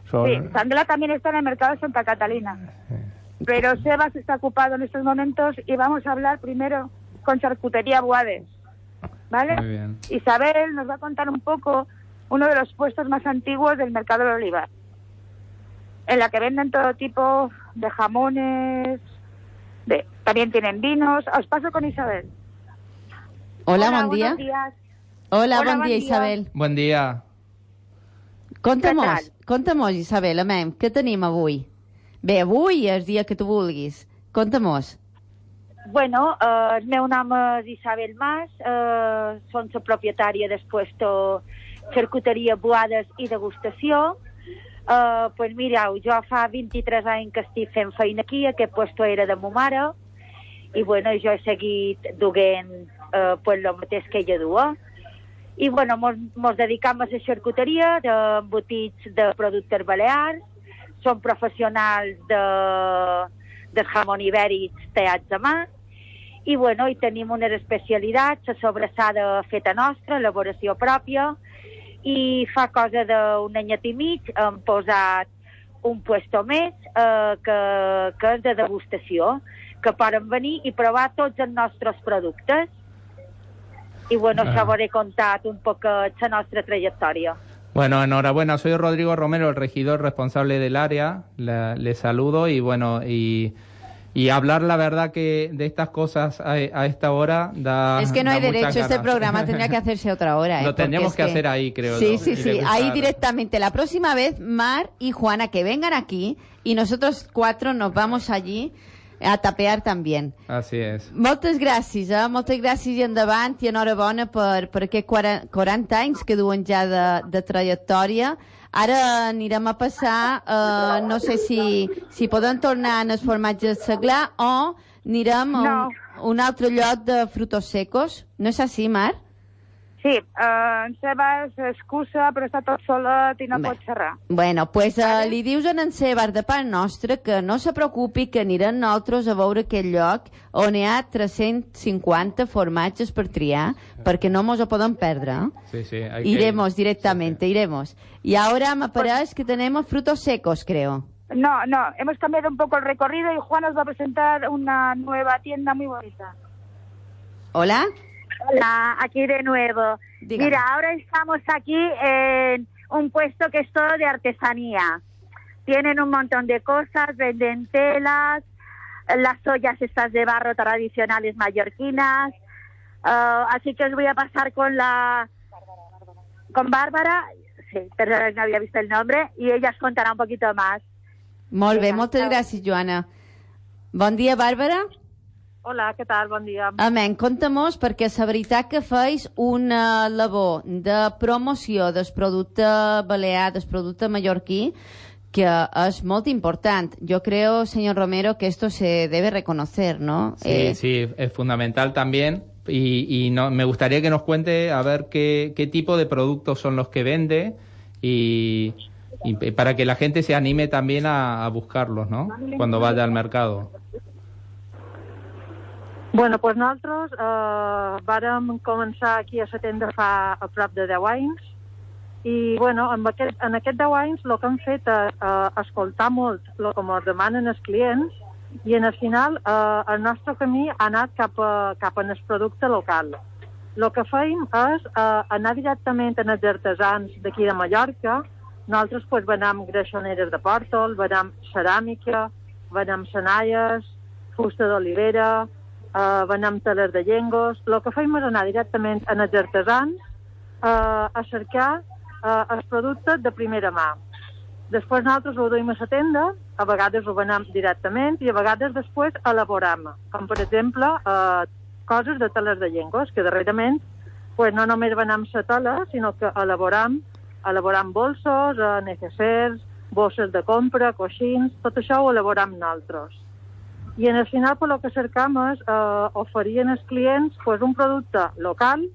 Sí, Sanglar también está en el mercado de Santa Catalina. Pero Sebas está ocupado en estos momentos y vamos a hablar primero con Charcutería Boades, ¿vale? Muy bien. Isabel nos va a contar un poco uno de los puestos más antiguos del mercado del olivar, en la que venden todo tipo de jamones, también tienen vinos. Os paso con Isabel. Hola, bon dia. Buenos días. Hola, Hola, bon bon dia, dia. Isabel. Buen día. Conta'mos, Isabel, amem, què tenim avui? Bé, avui és el dia que tu vulguis. Conta'mos. Bueno, el meu nom és Isabel Mas, som la propietària del puesto Charcuteria Boades i Degustació. Pues mireu, jo fa 23 anys que estic fent feina aquí, aquest puesto era de ma mare, i bueno, jo he seguit duent pues el mateix que ella duia. I bueno, mos dedicam a la xarcuteria d'embotits de productes balears, som professionals del jamón ibèric tallats a mà, i bueno, hi tenim unes especialitats, la sobrassada feta nostra, elaboració pròpia, i fa cosa d'un anyet i mig hem posat un puesto més que és de degustació, que poden venir i provar tots els nostres productes. I bueno, això hauré contat un poc la nostra trajectòria. Bueno, enhorabuena. Soy Rodrigo Romero, el regidor responsable del área. Le saludo y bueno, y hablar la verdad que de estas cosas a esta hora da. Es que no hay da muchas derecho, este ganas. programa tendría que hacerse a otra hora. Lo tendríamos porque que hacer ahí, creo. Sí, ¿no? sí, Y sí, degustar. ahí directamente. La próxima vez, Mar y Juana, que vengan aquí y nosotros 4 nos vamos allí a tapear también. Así es. Moltes gràcies, moltes gràcies i endavant i enhorabona per aquests 40 anys que duen ja de trajectòria. Ara anirem a passar, no sé si podem tornar en el formatge de seglar o anirem a un altre lloc de frutos secos. No és així, Mar? Sí, en Sebas excusa, però està tot solet i no pot xerrar. Bueno, pues li dius en Sebas de part nostra que no se preocupi, que anirem nosaltres a veure aquest lloc on hi ha 350 formatges per triar, perquè no mos ho podem perdre. Sí, sí. Iremos directamente, iremos. Y ahora me parece que tenemos frutos secos, creo. No, hemos cambiado un poco el recorrido y Juan nos va a presentar una nueva tienda muy bonita. ¿Hola? Hola, aquí de nuevo. Dígame. Mira, ahora estamos aquí en un puesto que es todo de artesanía. Tienen un montón de cosas, venden telas, las ollas estas de barro tradicionales mallorquinas. Así que os voy a pasar con Bárbara, sí, pero no había visto el nombre, y ella os contará un poquito más. Molt bé, moltes gràcies, Joana. Bon dia, Bàrbara. Hola, què tal? Bon dia. Amén, conta-mos, perquè la veritat que feis una labor de promoció del producte balear, del producte mallorquí, que es molt important. Yo creo, señor Romero, que esto se debe reconocer, ¿no? Sí, sí, es fundamental también. Y no, me gustaría que nos cuente a ver qué tipo de productos son los que vende y para que la gente se anime también a buscarlos, ¿no? Cuando vaya al mercado. Bueno, doncs nosaltres vàrem començar aquí a la tenda fa a prop de 10 anys i bueno, en aquest 10 anys el que hem fet és escoltar molt el que ens demanen els clients i en el final el nostre camí ha anat cap al producte local. El que fèiem és anar directament als artesans d'aquí de Mallorca. Nosaltres pues, venem greixoneres de pòrtol, venem ceràmica, venem senalles, fusta d'olivera, venem telers de llengos. El que fèiem és anar directament als artesans a cercar els productes de primera mà. Després nosaltres ho duim a la tenda, a vegades ho venem directament i a vegades després elaborem, com per exemple coses de telers de llengos, que darrerament pues, no només venem la tela, sinó que elaborem bolsos, necessers, bosses de compra, coixins, tot això ho elaborem nosaltres. I en el final el que cercam és oferir als clients pues, un producte local,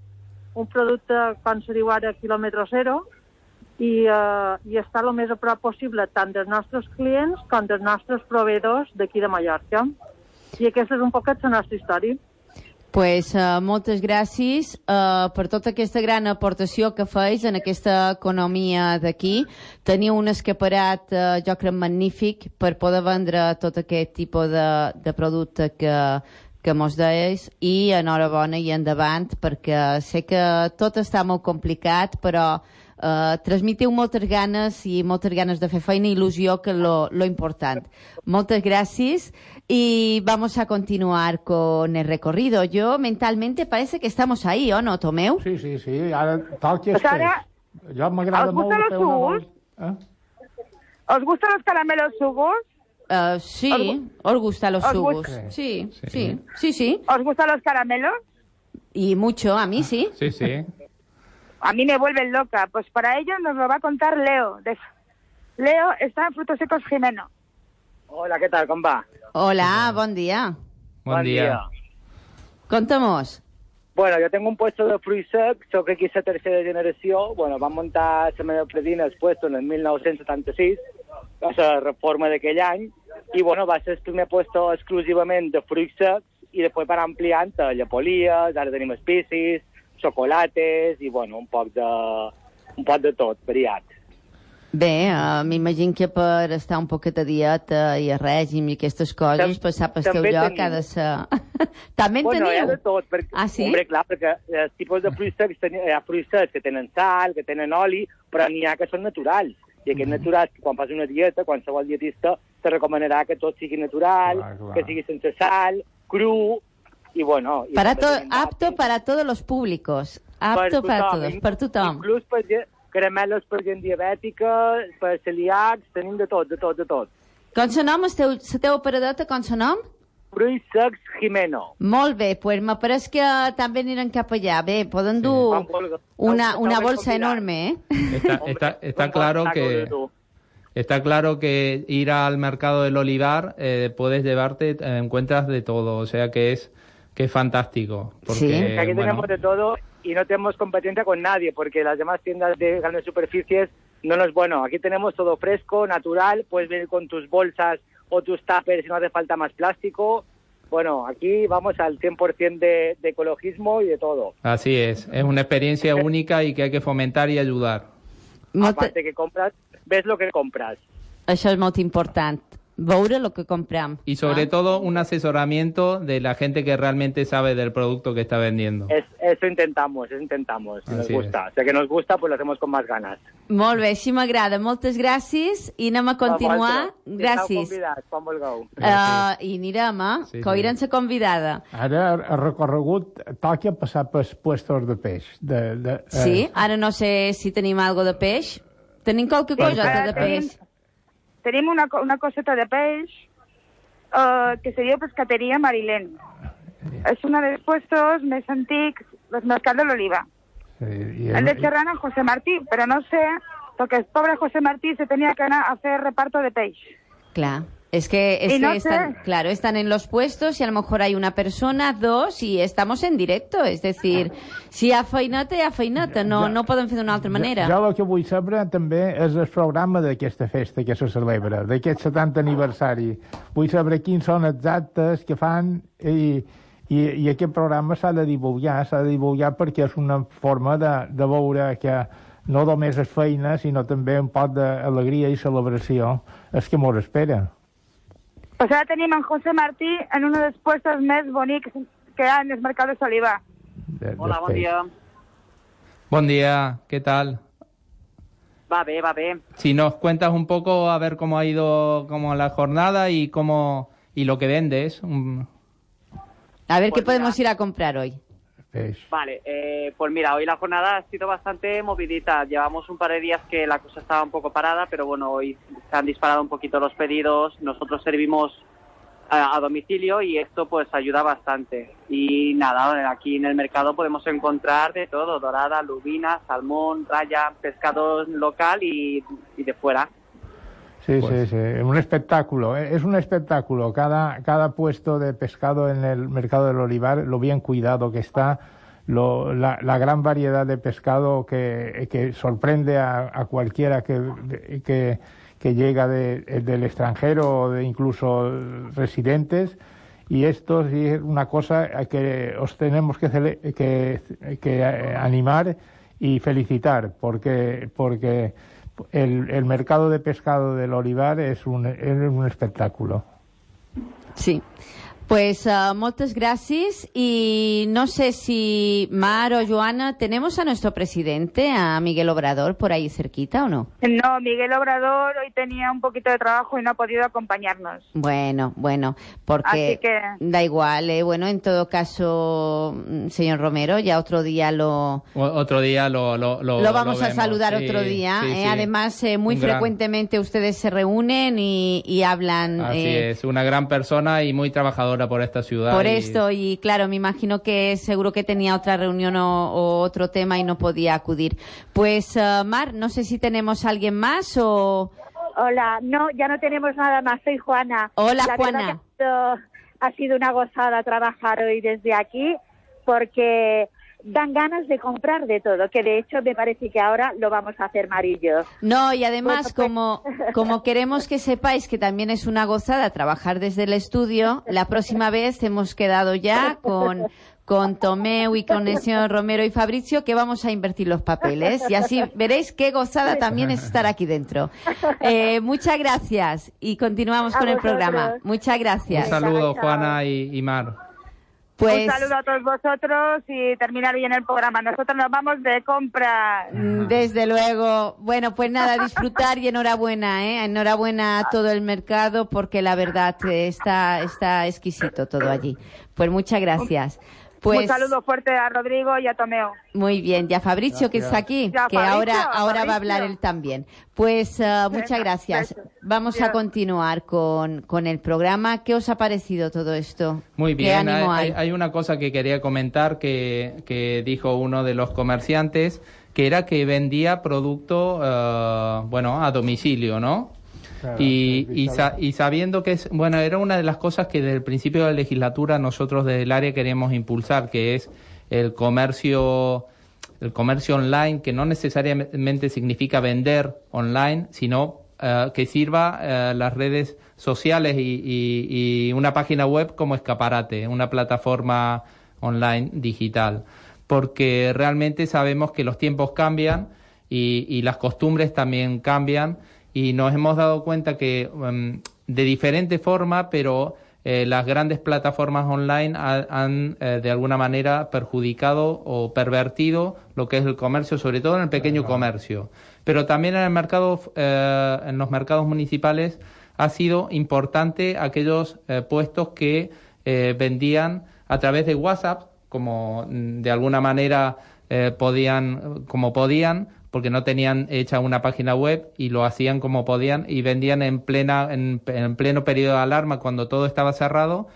un producte, com se diu ara, quilòmetre zero, i estar el més a prop possible tant dels nostres clients com dels nostres proveïdors d'aquí de Mallorca. I aquesta és un poquet la nostra història. Pues, moltes gràcies per tota aquesta gran aportació que feis en aquesta economia d'aquí. Teniu un escaparat, jo crec, magnífic per poder vendre tot aquest tipus de producte que mos deies, i enhorabona i endavant, perquè sé que tot està molt complicat, però transmitiu moltes ganes de fer feina i il·lusió, que és lo important. Moltes gràcies y vamos a continuar con el recorrido. Yo mentalmente parece que estamos ahí, ¿o no, Tomeu? Sí, sí, sí. Ara, tal que estés. Jo m'agrada molt fer una volta. ¿Os gustan los caramelos Sugus? Sí, os gustan los Sugus. Sí. ¿Os gustan los caramelos? Y mucho, a mí sí. Sí, sí. A mí me vuelven loca. Pues para ello nos lo va a contar Leo. Leo está en Frutos Secos Jimeno. Hola, ¿qué tal? ¿Cómo va? Hola, buen día. Buen día. Contamos. Bueno, yo tengo un puesto de fruits secs, soc aquí la tercera generació. Bueno, vam muntar la meva predina el puesto en el 1976, va ser la reforma d'aquell any, i bueno, va ser el primer puesto exclusivament de fruits secs, i després van ampliant a llepolies, ara tenim especies, xocolates, i bueno, un poc de tot, variat. Bé, m'imagino que per estar un poquet a dieta i a règim i aquestes coses, pues sap el teu lloc ha de ser... També en teniu? Bueno, hi ha de tot, perquè, sí? Hombre, clar, perquè els tipus de fruits secs, hi ha fruits secs que tenen sal, que tenen oli, però n'hi ha que són naturals. I aquests naturals, quan fas una dieta, qualsevol dietista te recomanarà que tot sigui natural, que sigui sense sal, cru, i bueno... Apto para todos los públicos. Apto para todos, per tothom. Inclús per caramelos per gent diabètica, per celíacs, tenim de tot. Com se nom, la teva paradeta, com se nom? Fruits secs Jimeno. Molt bé, pues me pareix que també anirem cap allà. Bé, poden dur una bolsa enorme, Está claro que ir al mercado del olivar puedes llevarte, encuentras de todo, o sea que es fantástico. Porque, sí, aquí tenemos de todo y no tenemos competencia con nadie, porque las demás tiendas de grandes superficies no nos... Bueno, aquí tenemos todo fresco, natural, puedes venir con tus bolsas o tus tuppers si no hace falta más plástico. Bueno, aquí vamos al 100% de ecologismo y de todo. Así es una experiencia única y que hay que fomentar y ayudar. Aparte que compras, ves lo que compras. Això és molt important, veure lo que compram. Y sobre todo un asesoramiento de la gente que realmente sabe del producto que está vendiendo. Eso intentamos, si nos gusta. O sea, que nos gusta, pues lo hacemos con más ganas. Molt bé, així m'agrada. Moltes gràcies i anem a continuar. Gràcies. Esteu convidats, quan vulgueu. I anirem, que oirem la convidada. Ara el recorregut toca passar pels puestos de peix. Sí, ara no sé si tenim algo de peix. Tenim qualque coseta de peix. Tenim una coseta de peix que se diu Pescateria Marilén. És un dels puestos més antics del Mercat de l'Oliva. El de Serrano José Martí, però no sé, perquè el pobre José Martí se tenia que anar a fer reparto de peix. Clar. Es que están en los puestos y a lo mejor hay una persona, dos, y estamos en directo. Es decir, si hi ha feineta, hi ha feineta. No podem fer d'una altra manera. Jo el que vull saber també és el programa d'aquesta festa que se celebra, d'aquest 70 aniversari. Vull saber quins són els actes que fan i aquest programa s'ha de divulgar perquè és una forma de veure que no només és feina, sinó també un poc d'alegria i celebració. És que m'ho espera. Pues ara tenim en José Martí en un dels puestos més bonics que hi ha en el mercat de Solivà. Hola, bon dia. Buen día, ¿qué tal? Va bé. Si nos cuentas un poco a ver cómo ha ido la jornada y lo que vendes. A ver qué podemos ir a comprar hoy. Vale, pues mira, hoy la jornada ha sido bastante movidita. Llevamos un par de días que la cosa estaba un poco parada, pero bueno, hoy se han disparado un poquito los pedidos. Nosotros servimos a domicilio y esto pues ayuda bastante. Y nada, aquí en el mercado podemos encontrar de todo: dorada, lubina, salmón, raya, pescado local y de fuera. Sí, un espectáculo, es un espectáculo. Cada puesto de pescado en el mercado del Olivar, lo bien cuidado que está, la gran variedad de pescado que sorprende a cualquiera que llega del extranjero o de incluso residentes. Y esto sí es una cosa que os tenemos que animar y felicitar, porque el mercado de pescado del Olivar es un espectáculo. Sí. Pues muchas gracias y no sé si Mar o Joana, ¿tenemos a nuestro presidente, a Miguel Obrador, por ahí cerquita o no? No, Miguel Obrador hoy tenía un poquito de trabajo y no ha podido acompañarnos. Bueno, porque así que... da igual, bueno, en todo caso, señor Romero, ya otro día lo vamos a saludar otro día. Sí. Además, muy frecuentemente ustedes se reúnen y hablan. Así es, una gran persona y muy trabajadora por esta ciudad. Por esto, y claro, me imagino que seguro que tenía otra reunión o otro tema y no podía acudir. Pues, Mar, no sé si tenemos a alguien más o... Hola, no, ya no tenemos nada más, soy Juana. Hola, La Juana. verdad que ha sido una gozada trabajar hoy desde aquí, porque dan ganas de comprar de todo, que de hecho me parece que ahora lo vamos a hacer Mar y yo. No, y además, como queremos que sepáis que también es una gozada trabajar desde el estudio, la próxima vez hemos quedado ya con Tomeu y con el señor Romero y Fabricio que vamos a invertir los papeles y así veréis qué gozada también es estar aquí dentro. Muchas gracias y continuamos con el programa. Muchas gracias. Un saludo, Juana y Mar. Pues... Un saludo a todos vosotros y terminar bien el programa. Nosotros nos vamos de compra. Desde luego. Bueno, pues nada, disfrutar y enhorabuena, enhorabuena a todo el mercado porque la verdad está exquisito todo allí. Pues muchas gracias. Pues, un saludo fuerte a Rodrigo y a Tomeo. Muy bien, y a Fabricio, que está aquí, ya, que Fabricio, ahora va a hablar él también. Pues muchas gracias. Vamos a continuar con el programa. ¿Qué os ha parecido todo esto? Muy bien, ¿Qué ánimo hay una cosa que quería comentar que dijo uno de los comerciantes, que era que vendía producto, a domicilio, ¿no? Claro, y sabiendo que era una de las cosas que desde el principio de la legislatura nosotros desde el área queríamos impulsar, que es el comercio online, que no necesariamente significa vender online, sino que sirva las redes sociales y una página web como escaparate, una plataforma online digital, porque realmente sabemos que los tiempos cambian y las costumbres también cambian. Y nos hemos dado cuenta que de diferente forma, pero las grandes plataformas online han de alguna manera perjudicado o pervertido lo que es el comercio, sobre todo en el pequeño comercio. Pero también en el mercado, en los mercados municipales ha sido importante aquellos puestos que vendían a través de WhatsApp, como de alguna manera podían, porque no tenían hecha una página web y lo hacían como podían y vendían en pleno periodo de alarma cuando todo estaba cerrado.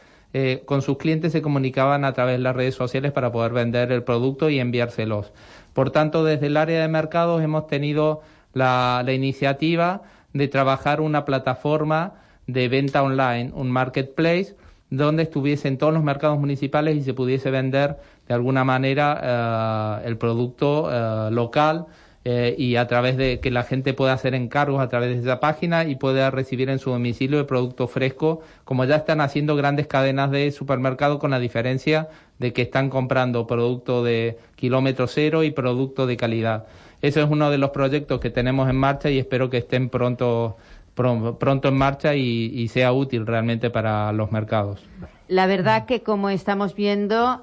Con sus clientes se comunicaban a través de las redes sociales para poder vender el producto y enviárselos. Por tanto, desde el área de mercados hemos tenido la iniciativa de trabajar una plataforma de venta online, un marketplace, donde estuviesen todos los mercados municipales y se pudiese vender de alguna manera el producto local, y a través de que la gente pueda hacer encargos a través de esa página y pueda recibir en su domicilio el producto fresco, como ya están haciendo grandes cadenas de supermercado, con la diferencia de que están comprando producto de kilómetro cero y producto de calidad. Eso es uno de los proyectos que tenemos en marcha y espero que estén pronto en marcha y sea útil realmente para los mercados. La verdad que, como estamos viendo,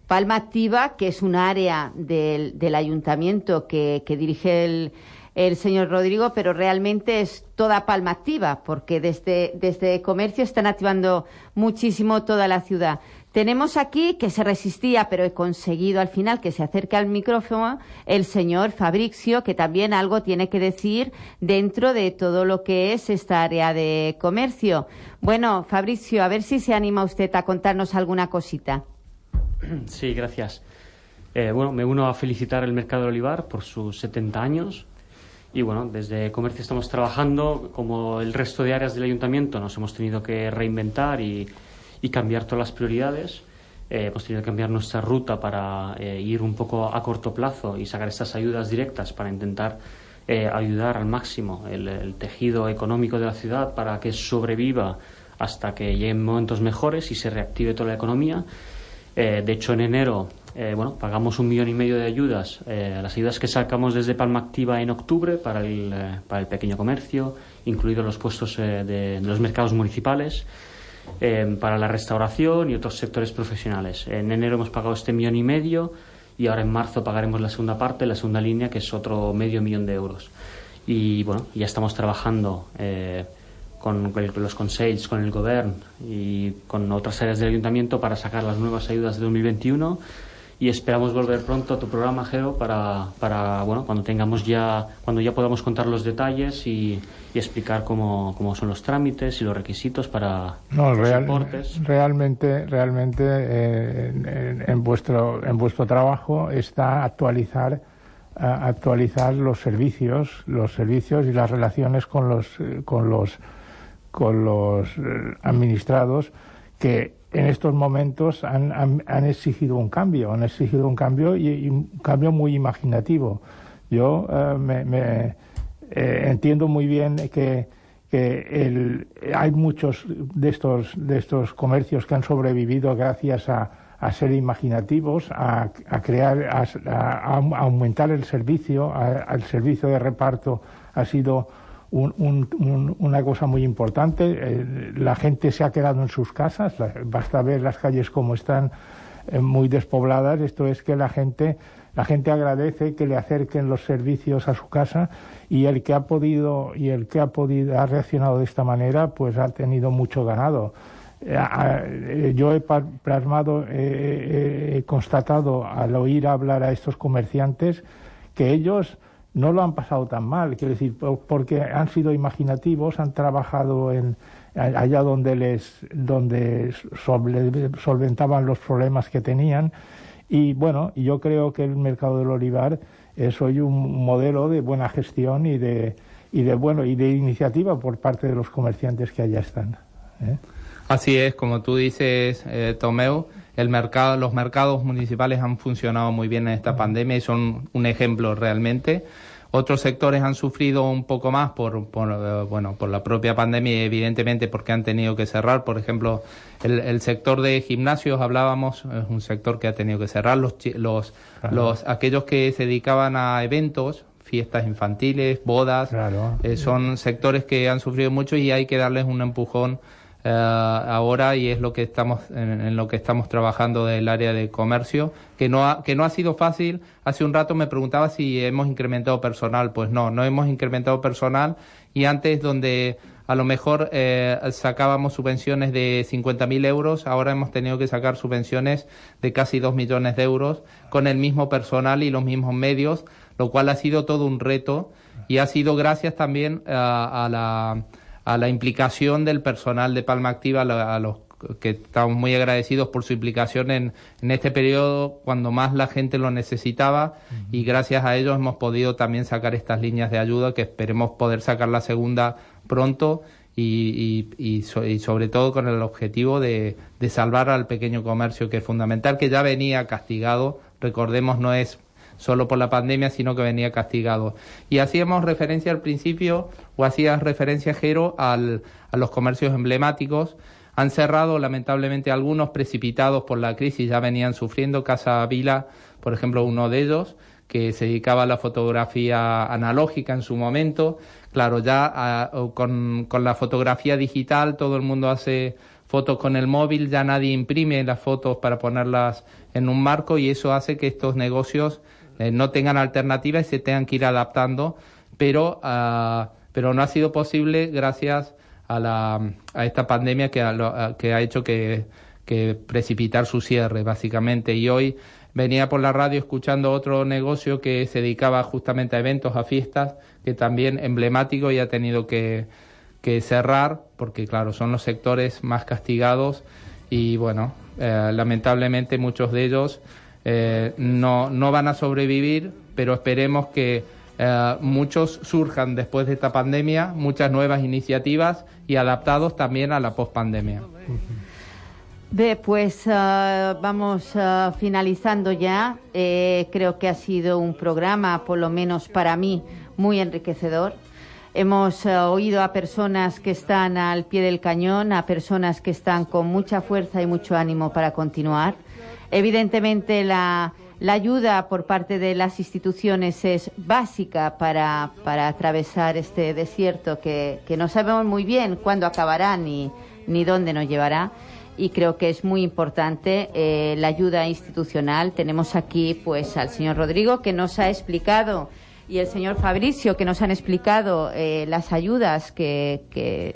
Palma Activa, que es un área del ayuntamiento que dirige el señor Rodrigo, pero realmente es toda Palma Activa, porque desde comercio están activando muchísimo toda la ciudad. Tenemos aquí, que se resistía, pero he conseguido al final que se acerque al micrófono, el señor Fabricio, que también algo tiene que decir dentro de todo lo que es esta área de comercio. Bueno, Fabricio, a ver si se anima usted a contarnos alguna cosita. Sí, gracias. Me uno a felicitar el Mercado del Olivar por sus 70 años. Y bueno, desde comercio estamos trabajando, como el resto de áreas del ayuntamiento, nos hemos tenido que reinventar y cambiar todas las prioridades. Hemos tenido que cambiar nuestra ruta para ir un poco a corto plazo y sacar estas ayudas directas para intentar ayudar al máximo el tejido económico de la ciudad para que sobreviva hasta que lleguen momentos mejores y se reactive toda la economía. De hecho, en enero pagamos 1,5 millones de ayudas, las ayudas que sacamos desde Palma Activa en octubre para el pequeño comercio, incluidos los puestos de los mercados municipales, para la restauración y otros sectores profesionales. En enero hemos pagado 1,5 millones y ahora en marzo pagaremos la segunda parte, la segunda línea, que es otro 500.000 de euros. Y bueno, ya estamos trabajando con los consells, con el Govern y con otras áreas del Ayuntamiento para sacar las nuevas ayudas de 2021, y esperamos volver pronto a tu programa, Jero, para cuando ya podamos contar los detalles y explicar cómo son los trámites y los requisitos para los soportes. Realmente en vuestro trabajo está actualizar los servicios y las relaciones con los administrados, que en estos momentos han exigido un cambio y un cambio muy imaginativo. Yo entiendo muy bien que hay muchos de estos comercios que han sobrevivido gracias a ser imaginativos, a crear, a aumentar el servicio. El servicio de reparto ha sido una cosa muy importante. La gente se ha quedado en sus casas, basta ver las calles como están, muy despobladas. Esto es que la gente agradece que le acerquen los servicios a su casa, y el que ha ha reaccionado de esta manera, pues ha tenido mucho ganado. Yo he plasmado, he constatado al oír hablar a estos comerciantes que ellos no lo han pasado tan mal, quiero decir, porque han sido imaginativos, han trabajado allá donde solventaban los problemas que tenían, y bueno, yo creo que el mercado del olivar es hoy un modelo de buena gestión y de iniciativa por parte de los comerciantes que allá están. Así es, como tú dices, Tomeu, los mercados municipales han funcionado muy bien en esta pandemia y son un ejemplo realmente. Otros sectores han sufrido un poco más por la propia pandemia, y evidentemente porque han tenido que cerrar. Por ejemplo, el sector de gimnasios, hablábamos, es un sector que ha tenido que cerrar. Aquellos que se dedicaban a eventos, fiestas infantiles, bodas, son sectores que han sufrido mucho y hay que darles un empujón ahora, y es lo que en lo que estamos trabajando del área de comercio, que no ha sido fácil. Hace un rato me preguntaba si hemos incrementado personal. Pues no hemos incrementado personal, y antes, donde a lo mejor sacábamos subvenciones de 50.000 euros, ahora hemos tenido que sacar subvenciones de casi 2 millones de euros con el mismo personal y los mismos medios, lo cual ha sido todo un reto, y ha sido gracias también a la implicación del personal de Palma Activa, a los que estamos muy agradecidos por su implicación en este periodo cuando más la gente lo necesitaba, y gracias a ellos hemos podido también sacar estas líneas de ayuda, que esperemos poder sacar la segunda pronto, y sobre todo con el objetivo de salvar al pequeño comercio, que es fundamental, que ya venía castigado, recordemos, no es solo por la pandemia, sino que venía castigado. Y hacíamos referencia al principio, o hacías referencia, Jero, a los comercios emblemáticos. Han cerrado, lamentablemente, algunos precipitados por la crisis, ya venían sufriendo. Casa Vila, por ejemplo, uno de ellos, que se dedicaba a la fotografía analógica en su momento. Claro, ya con la fotografía digital todo el mundo hace fotos con el móvil, ya nadie imprime las fotos para ponerlas en un marco, y eso hace que estos negocios no tengan alternativa y se tengan que ir adaptando, pero no ha sido posible gracias a esta pandemia que ha hecho que precipitar su cierre, básicamente. Y hoy venía por la radio escuchando otro negocio que se dedicaba justamente a eventos, a fiestas, que también emblemático, y ha tenido que cerrar, porque claro, son los sectores más castigados, y bueno, lamentablemente muchos de ellos no van a sobrevivir, pero esperemos que muchos surjan después de esta pandemia, muchas nuevas iniciativas, y adaptados también a la pospandemia. Bé, pues vamos finalizando ya. Creo que ha sido un programa, por lo menos para mí, muy enriquecedor. Hemos oído a personas que están al pie del cañón, a personas que están con mucha fuerza y mucho ánimo para continuar. Evidentemente, la ayuda por parte de las instituciones es básica para atravesar este desierto que no sabemos muy bien cuándo acabará ni dónde nos llevará. Y creo que es muy importante la ayuda institucional. Tenemos aquí pues al señor Rodrigo, que nos ha explicado, y el señor Fabricio, que nos han explicado las ayudas que